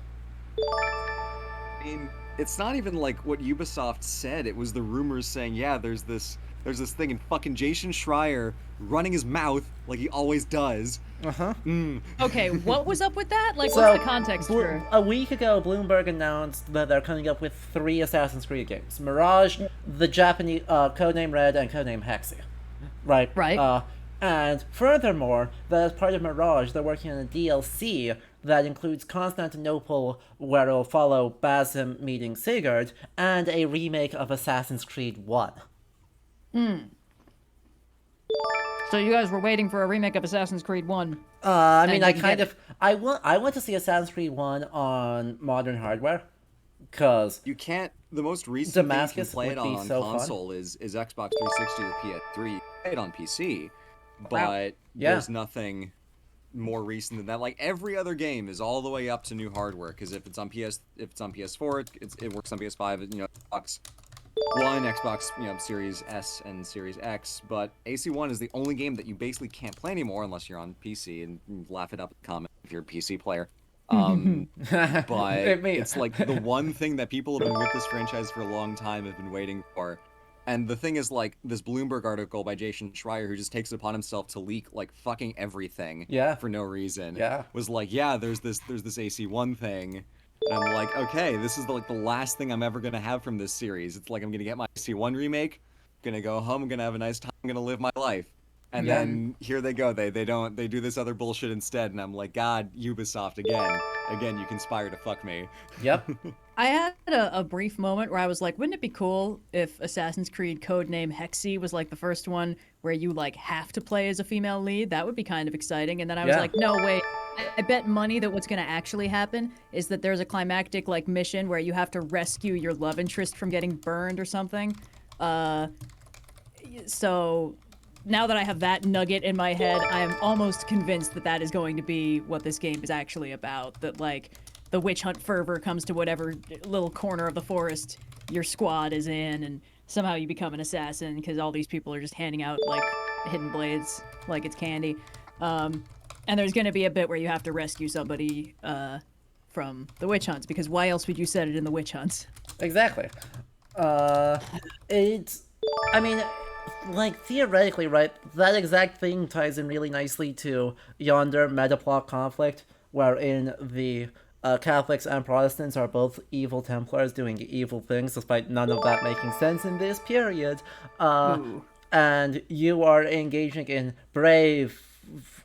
I mean, it's not even like what Ubisoft said. It was the rumors saying, yeah, there's this thing, and fucking Jason Schreier running his mouth like he always does. Okay, what was up with that? Like, what's the context for? A week ago, Bloomberg announced that they're coming up with 3 Assassin's Creed games: Mirage, the Japanese Codename Red, and Codename Hexi. Right. And furthermore, that as part of Mirage, they're working on a DLC that includes Constantinople, where it'll follow Basim meeting Sigurd, and a remake of Assassin's Creed 1. So you guys were waiting for a remake of Assassin's Creed 1? I mean, I want to see Assassin's Creed 1 on modern hardware, because you can't. The most recent thing you can Damascus play it would be on so console fun. is Xbox 360 or PS3. You can play it on PC, but there's nothing more recent than that. Like every other game is all the way up to new hardware, because if it's on PS4, it works on PS5. You know, Xbox One, Xbox, Series S and Series X, but AC1 is the only game that you basically can't play anymore unless you're on PC, and laugh it up in the comment if you're a PC player. But it's like the one thing that people have been with this franchise for a long time have been waiting for. And the thing is, like, this Bloomberg article by Jason Schreier, who just takes it upon himself to leak like fucking everything for no reason, was like, there's this AC1 thing. And I'm like, okay, this is the last thing I'm ever gonna have from this series. It's like I'm gonna get my AC1 remake, gonna go home, I'm gonna have a nice time, I'm gonna live my life. And then here they go, they do this other bullshit instead, and I'm like, God, Ubisoft again, you conspire to fuck me. Yep. I had a brief moment where I was like, wouldn't it be cool if Assassin's Creed Codename Hexi was like the first one where you like have to play as a female lead? That would be kind of exciting. And then I was like, no, wait. I bet money that what's going to actually happen is that there's a climactic like mission where you have to rescue your love interest from getting burned or something. So now that I have that nugget in my head, I am almost convinced that that is going to be what this game is actually about. That like the witch hunt fervor comes to whatever little corner of the forest your squad is in, and somehow you become an assassin because all these people are just handing out like hidden blades like it's candy. And there's going to be a bit where you have to rescue somebody from the witch hunts, because why else would you set it in the witch hunts? Exactly. I mean, like, theoretically, right, that exact thing ties in really nicely to yonder metaplot conflict, wherein the Catholics and Protestants are both evil Templars doing evil things, despite none of that making sense in this period. And you are engaging in brave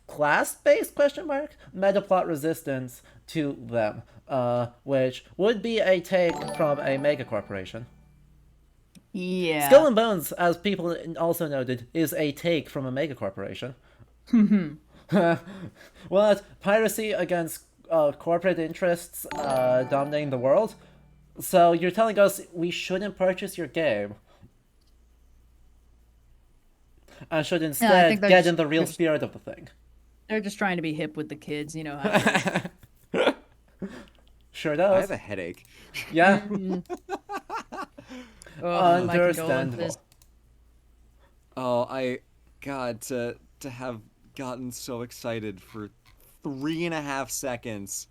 class-based metaplot resistance to them, which would be a take from a mega corporation. Yeah. Skull and Bones, as people also noted, is a take from a mega corporation. What? Piracy against corporate interests dominating the world? So you're telling us we shouldn't purchase your game? And should instead get in the real spirit of the thing? They're just trying to be hip with the kids, you know how Sure does. I have a headache. Yeah. Understandable. Oh, God, to have gotten so excited for 3.5 seconds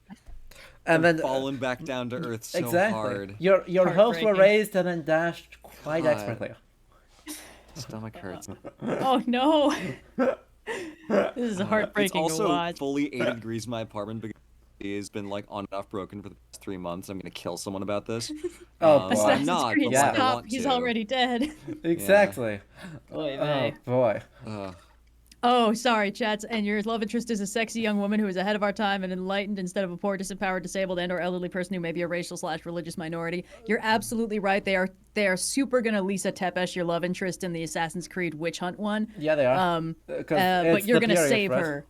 and then fallen back down to earth so hard. Your hopes were raised and then dashed quite expertly. Stomach hurts. Oh no. This is heartbreaking to watch. It's also fully 80 degrees in my apartment because it has been like on and off broken for the past 3 months. I'm gonna kill someone about this. Assassin's not. Creed, But stop. He's already dead. Exactly. Oh boy. Oh, sorry, chats. And your love interest is a sexy young woman who is ahead of our time and enlightened instead of a poor, disempowered, disabled, and/or elderly person who may be a racial/religious minority. You're absolutely right. They are they're super gonna Lisa Tepesh your love interest in the Assassin's Creed Witch Hunt one. Yeah, they are. But you're gonna period, save right? her.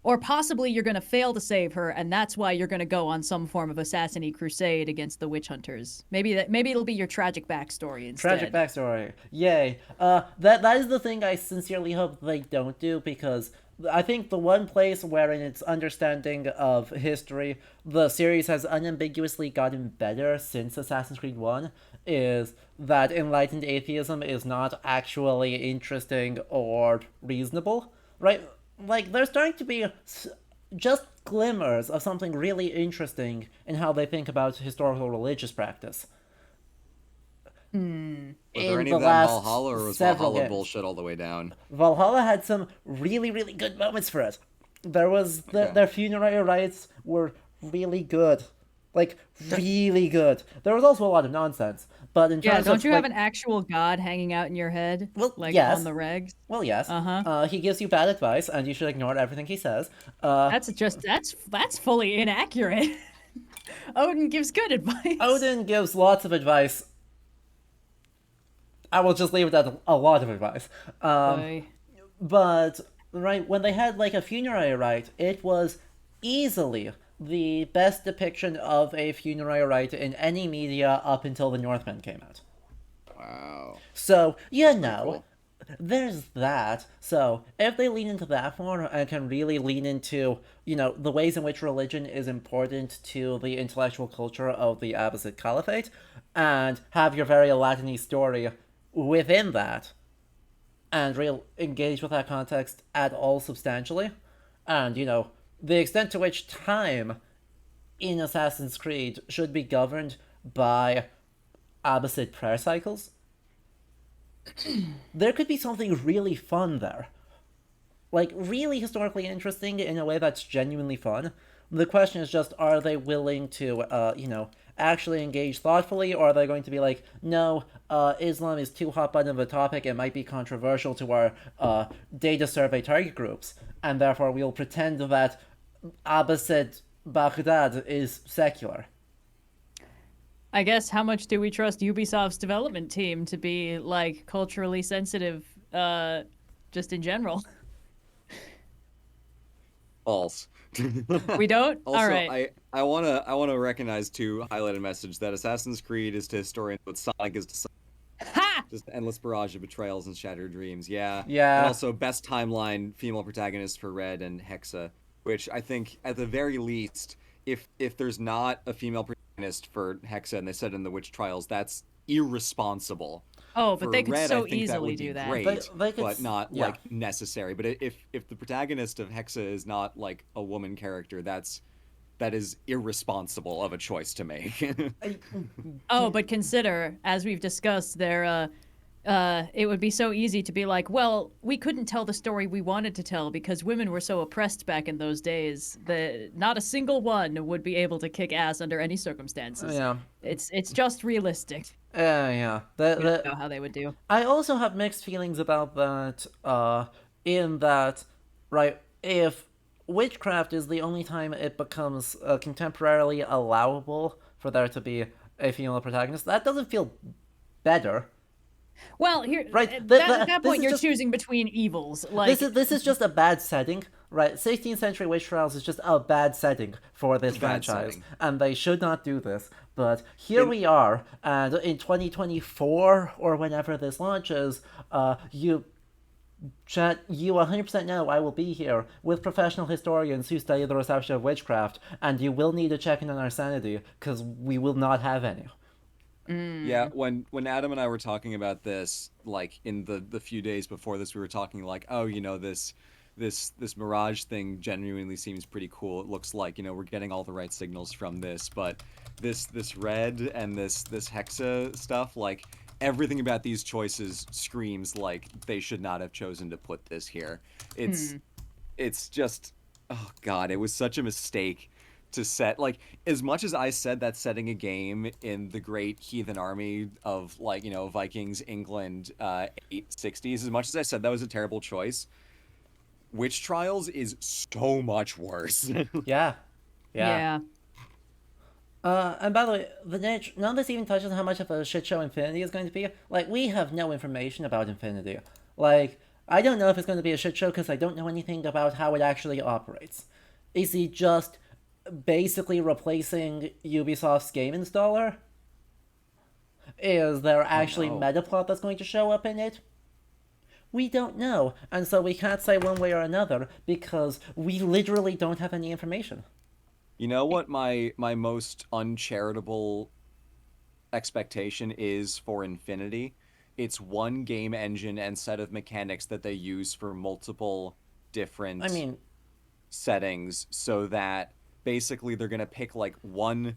Or possibly you're gonna fail to save her, and that's why you're gonna go on some form of assassin-y crusade against the witch hunters. Maybe it'll be your tragic backstory instead. Tragic backstory. Yay. That is the thing I sincerely hope they don't do, because I think the one place where in its understanding of history the series has unambiguously gotten better since Assassin's Creed 1 is that enlightened atheism is not actually interesting or reasonable, right? Like, there's starting to be just glimmers of something really interesting in how they think about historical religious practice. Was there any of that Valhalla, or was Valhalla bullshit all the way down? Valhalla had some really, really good moments for it. There was their funerary rites were really good. Like, really good. There was also a lot of nonsense. But in terms don't you of, have an actual god hanging out in your head? Well, like yes. on the regs? Well, yes. Uh-huh. He gives you bad advice, and you should ignore everything he says. That's fully inaccurate. Odin gives good advice. Odin gives lots of advice. I will just leave it at a lot of advice. But, right, when they had, like, a funerary rite, it was easily the best depiction of a funerary rite in any media up until the Northmen came out. Wow. So, cool. There's that. So, if they lean into that more and can really lean into, the ways in which religion is important to the intellectual culture of the Abbasid Caliphate, and have your very Latin-y story within that, and engage with that context at all substantially, and, the extent to which time in Assassin's Creed should be governed by Abbasid prayer cycles, there could be something really fun there. Like, really historically interesting in a way that's genuinely fun. The question is just, are they willing to, actually engage thoughtfully, or are they going to be like, no, Islam is too hot button of a topic, it might be controversial to our data survey target groups, and therefore we'll pretend that Abbasid Baghdad is secular. I guess, how much do we trust Ubisoft's development team to be, like, culturally sensitive, just in general? False. We don't? Also, all right. I wanna recognize, too, highlighted message that Assassin's Creed is to historians what Sonic is to Sonic. Ha! Just endless barrage of betrayals and shattered dreams. Yeah. Yeah. And also best timeline female protagonist for Red and Hexa, which I think at the very least, if there's not a female protagonist for Hexa and they said in the Witch Trials, that's irresponsible. Oh, but for they could Red, so I think easily that would do be that. Great, they could, but not like necessary. But if the protagonist of Hexa is not like a woman character, that is irresponsible of a choice to make. Oh, but consider, as we've discussed, it would be so easy to be like, well, we couldn't tell the story we wanted to tell because women were so oppressed back in those days that not a single one would be able to kick ass under any circumstances. Yeah. It's just realistic. Yeah. I don't know how they would do. I also have mixed feelings about that, in that, right, if witchcraft is the only time it becomes contemporarily allowable for there to be a female protagonist, that doesn't feel better. Well, here, right. at that point, you're choosing between evils. Like this is just a bad setting, right? 16th century Witch Trials is just a bad setting for this franchise, and they should not do this. But here we are, and in 2024 or whenever this launches, you 100% know I will be here with professional historians who study the reception of witchcraft, and you will need to check in on our sanity because we will not have any. Yeah, when Adam and I were talking about this, like in the few days before this, we were talking like, oh, this Mirage thing genuinely seems pretty cool. It looks like, we're getting all the right signals from this, but this Red and this Hexa stuff, like everything about these choices screams like they should not have chosen to put this here. It's just, oh god, it was such a mistake to set, like, as much as I said that setting a game in the great heathen army of, like, Vikings, England, 860s, as much as I said that was a terrible choice, Witch Trials is so much worse. Yeah. And by the way, none of this even touches on how much of a shit show Infinity is going to be. Like, we have no information about Infinity. Like, I don't know if it's going to be a shit show because I don't know anything about how it actually operates. Is he just basically replacing Ubisoft's game installer? Is there actually metaplot that's going to show up in it? We don't know, and so we can't say one way or another because we literally don't have any information. You know what my most uncharitable expectation is for Infinity? It's one game engine and set of mechanics that they use for multiple different settings, so that basically they're going to pick like one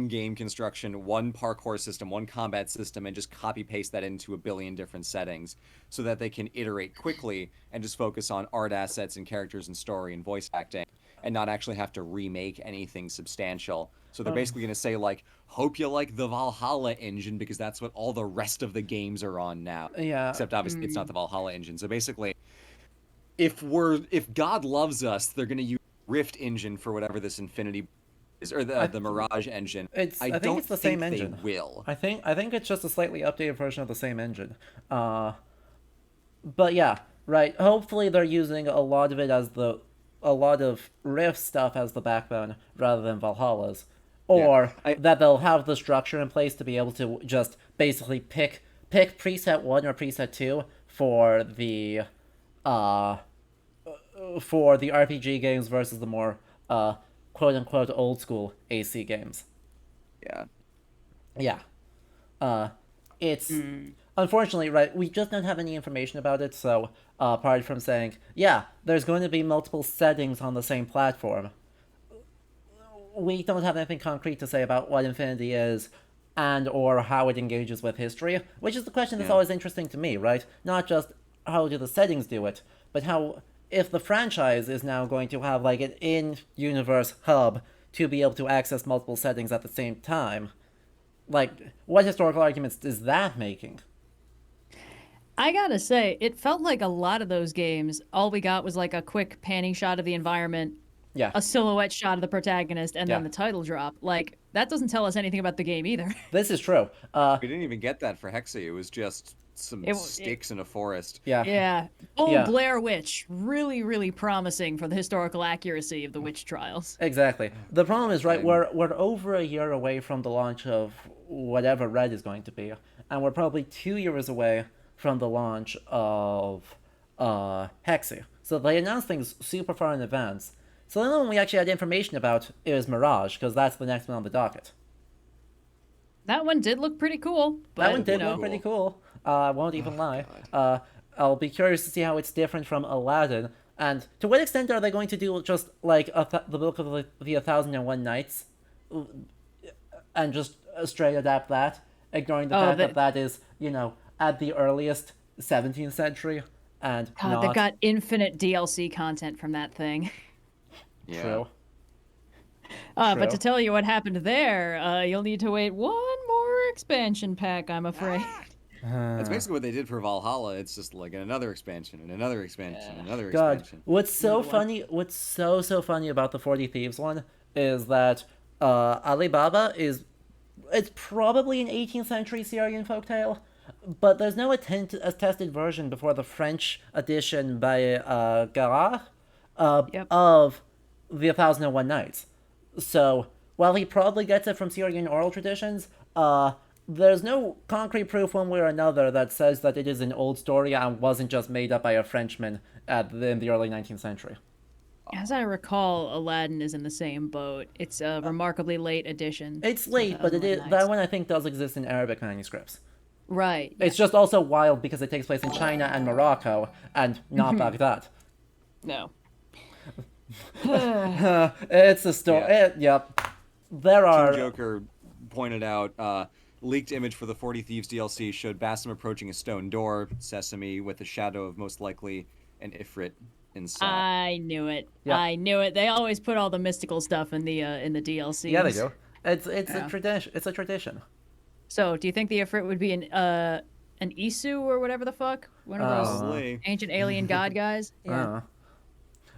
game construction, one parkour system, one combat system, and just copy paste that into a billion different settings so that they can iterate quickly and just focus on art assets and characters and story and voice acting and not actually have to remake anything substantial. So they're basically going to say, like, hope you like the Valhalla engine because that's what all the rest of the games are on now. Yeah. Except obviously it's not the Valhalla engine. So basically, if God loves us, they're going to use Rift engine for whatever this Infinity is, or the Mirage engine. I think it's the same engine. They will. I think it's just a slightly updated version of the same engine. But yeah, right. Hopefully they're using a lot of Rift stuff as the backbone rather than Valhalla's. Or that they'll have the structure in place to be able to just basically pick preset 1 or preset 2 for the RPG games versus the more quote-unquote old-school AC games. Yeah. It's... Unfortunately, right, we just don't have any information about it, so apart from saying, yeah, there's going to be multiple settings on the same platform, we don't have anything concrete to say about what Infinity is and or how it engages with history, which is the question that's always interesting to me, right? Not just how do the settings do it, but how, if the franchise is now going to have like an in-universe hub to be able to access multiple settings at the same time, like, what historical arguments is that making? I gotta say, it felt like a lot of those games, all we got was like a quick panning shot of the environment, a silhouette shot of the protagonist, and then the title drop. Like, that doesn't tell us anything about the game either. This is true. We didn't even get that for Hexy. It was just some sticks in a forest. Yeah. Oh, Blair Witch. Really, really promising for the historical accuracy of the witch trials. Exactly. The problem is, right, we're over a year away from the launch of whatever Red is going to be, and we're probably 2 years away from the launch of Hexy. So they announced things super far in advance. So the only one we actually had information about is Mirage, because that's the next one on the docket. That one did look pretty cool. That one did look pretty cool. I won't even lie. I'll be curious to see how it's different from Aladdin. And to what extent are they going to do just like the book of the 1001 Nights and just straight adapt that, ignoring the fact that is, you know, at the earliest 17th century and God, they've got infinite DLC content from that thing. Yeah. True. But to tell you what happened there, you'll need to wait one more expansion pack, I'm afraid. That's basically what they did for Valhalla. It's just like another expansion and another expansion and another God, expansion. what's so funny? What's so funny about the 40 Thieves one is that Alibaba it's probably an 18th century Syrian folktale, but there's no attested version before the French edition by Garard of the 1001 Nights. So while he probably gets it from Syrian oral traditions, there's no concrete proof one way or another that says that it is an old story and wasn't just made up by a Frenchman in the early 19th century. As I recall, Aladdin is in the same boat. It's a remarkably late edition. It's late, but that one I think does exist in Arabic manuscripts. Right. It's just also wild because it takes place in China and Morocco and not Baghdad. No. It's a story. Yep. There are... Team Joker pointed out, leaked image for the 40 Thieves DLC showed Basim approaching a stone door, sesame, with a shadow of most likely an Ifrit inside. I knew it. Yeah. I knew it. They always put all the mystical stuff in the DLCs. Yeah, they do. It's a tradition. It's a tradition. So, do you think the Ifrit would be an Isu or whatever the fuck? One of those ancient alien god guys? Yeah.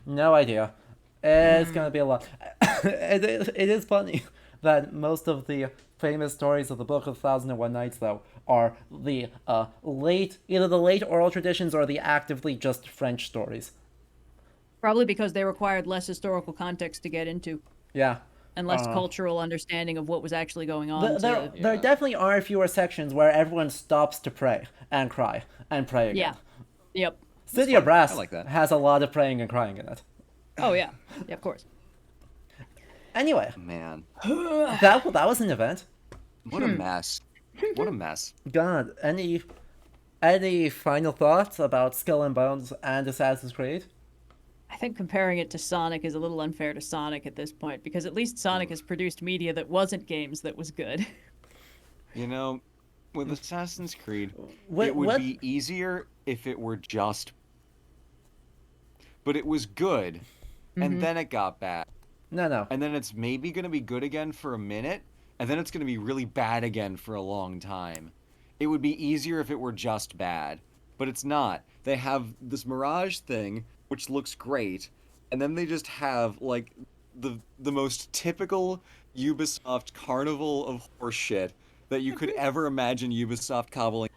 No idea. It's gonna be a lot. It is funny. that most of the famous stories of the Book of 1001 Nights, though, are the either the late oral traditions or the actively just French stories. Probably because they required less historical context to get into. Yeah. And less cultural understanding of what was actually going on. There definitely are fewer sections where everyone stops to pray and cry and pray again. Yeah. Yep. City of Brass has a lot of praying and crying in it. Oh, yeah. Yeah, of course. Anyway. Man. that was an event. What a mess. What a mess. God, any final thoughts about Skull and Bones and Assassin's Creed? I think comparing it to Sonic is a little unfair to Sonic at this point, because at least Sonic has produced media that wasn't games that was good. You know, with Assassin's Creed, it would be easier if it were just... But it was good, and then it got bad. No. And then it's maybe going to be good again for a minute, and then it's going to be really bad again for a long time. It would be easier if it were just bad, but it's not. They have this Mirage thing, which looks great, and then they just have, like, the most typical Ubisoft carnival of horseshit that you could ever imagine Ubisoft cobbling.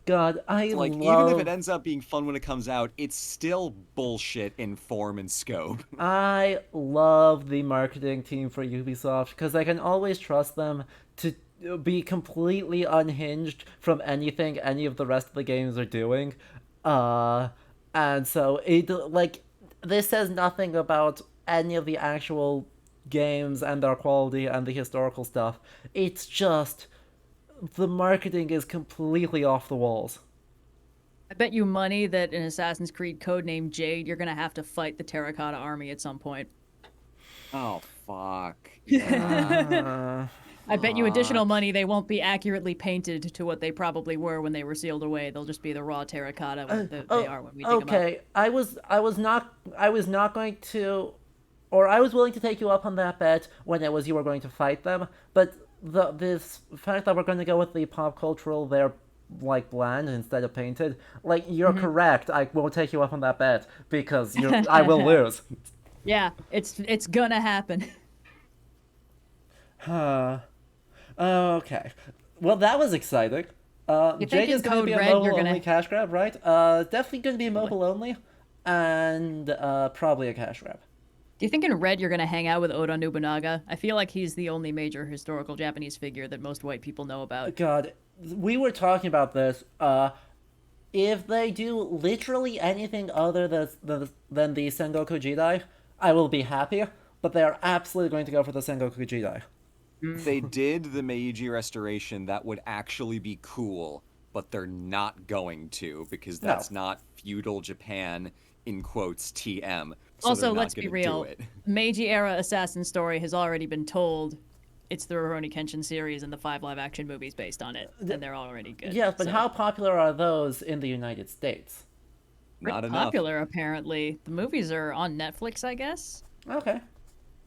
God, even if it ends up being fun when it comes out, it's still bullshit in form and scope. I love the marketing team for Ubisoft, because I can always trust them to be completely unhinged from anything any of the rest of the games are doing. And so, this says nothing about any of the actual games and their quality and the historical stuff. It's just, the marketing is completely off the walls. I bet you money that in Assassin's Creed codename Jade, you're going to have to fight the Terracotta Army at some point. Oh, fuck. I bet you additional money they won't be accurately painted to what they probably were when they were sealed away. They'll just be the raw terracotta they are when we dig them up. I was not going to, or I was willing to take you up on that bet when it was you were going to fight them, but this fact that we're going to go with the pop cultural, they're like bland instead of painted, like, you're correct. I won't take you up on that bet because I will lose. Yeah, it's gonna happen. Okay. Well, that was exciting. Jade is going to be a mobile-only cash grab, right? Definitely going to be mobile-only, and probably a cash grab. Do you think in Red you're going to hang out with Oda Nobunaga? I feel like he's the only major historical Japanese figure that most white people know about. God, we were talking about this. If they do literally anything other than the Sengoku Jidai, I will be happy, but they are absolutely going to go for the Sengoku Jidai. If they did the Meiji restoration, that would actually be cool, but they're not going to, because that's not feudal Japan, in quotes, TM. So also, let's be real. Meiji-era Assassin story has already been told. It's the Rurouni Kenshin series and the 5 live-action movies based on it, and they're already good. Yeah, but how popular are those in the United States? Not enough. Popular, apparently. The movies are on Netflix, I guess. Okay.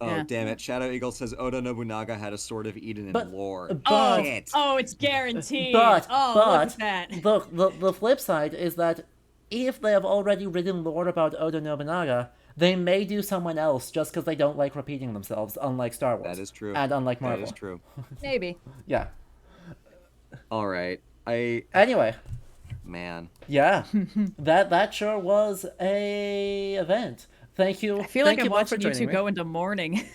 Oh, damn it. Shadow Eagle says Oda Nobunaga had a Sword of Eden in lore. Oh, it's guaranteed. Look at that. The flip side is that if they have already written lore about Oda Nobunaga, they may do someone else just because they don't like repeating themselves, unlike Star Wars. That is true. And unlike Marvel. That is true. Maybe. Yeah. All right. Anyway. Man. Yeah. that sure was a event. Thank you. I feel like I'm watching you two go into mourning.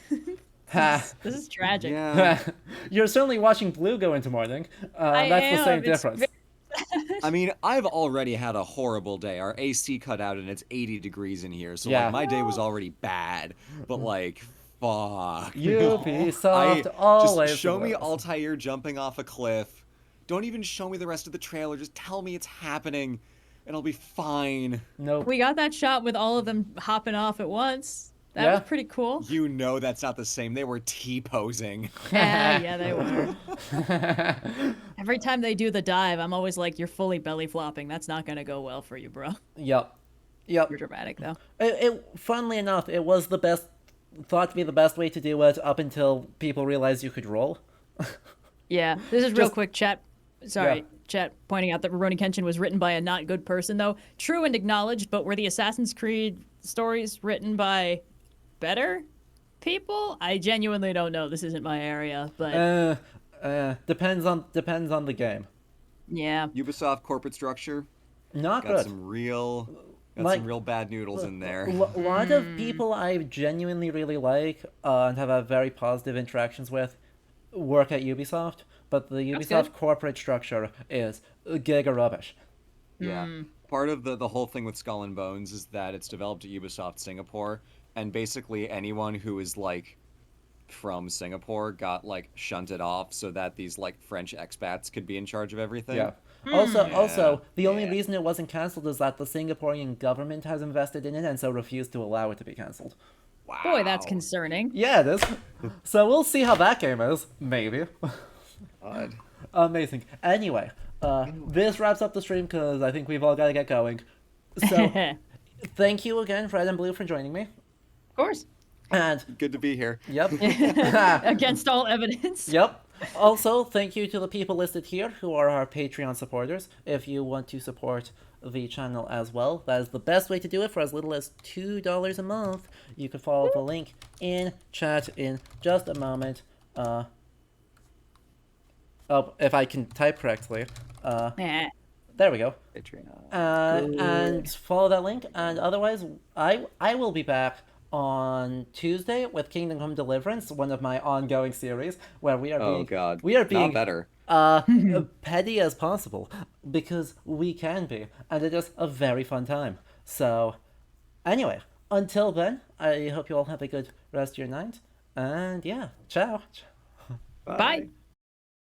This is tragic. Yeah. You're certainly watching Blue go into mourning. That's the same difference. I mean, I've already had a horrible day. Our AC cut out and it's 80 degrees in here, so like, my day was already bad. But like, fuck. Ubisoft always. Just show me Altair jumping off a cliff. Don't even show me the rest of the trailer. Just tell me it's happening, and I'll be fine. Nope. We got that shot with all of them hopping off at once. That was pretty cool. You know that's not the same. They were T-posing. Yeah, they were. Every time they do the dive, I'm always like, you're fully belly flopping. That's not going to go well for you, bro. Yep. You're dramatic, though. Funnily enough, it was thought to be the best way to do it up until people realized you could roll. Yeah, this is real quick, chat. Sorry. Yeah. Chat pointing out that Rurouni Kenshin was written by a not good person, though. True and acknowledged, but were the Assassin's Creed stories written by better people? I genuinely don't know. This isn't my area, but depends on the game. Yeah. Ubisoft corporate structure. Not got good. Some real bad noodles in there. A lot of people I genuinely really like and have had very positive interactions with work at Ubisoft, but the Ubisoft corporate structure is giga rubbish. Yeah. Part of the whole thing with Skull and Bones is that it's developed at Ubisoft Singapore, and basically anyone who is like from Singapore got like shunted off so that these like French expats could be in charge of everything. Yeah. Also, the only reason it wasn't cancelled is that the Singaporean government has invested in it and so refused to allow it to be cancelled. Wow. Boy, that's concerning. Yeah, it is. So we'll see how that game is. Maybe. Odd. Amazing. Anyway, this wraps up the stream because I think we've all got to get going. So, thank you again, Fred and Blue, for joining me. Of course. And good to be here. Yep. Against all evidence. Yep. Also, thank you to the people listed here who are our Patreon supporters. If you want to support the channel as well, that is the best way to do it for as little as $2 a month. You can follow the link in chat in just a moment. Oh, if I can type correctly. There we go. And follow that link. And otherwise, I will be back on Tuesday with Kingdom Come Deliverance, one of my ongoing series, where we are being not better. Petty as possible, because we can be, and it is a very fun time. So, anyway, until then, I hope you all have a good rest of your night, and yeah, ciao. Bye.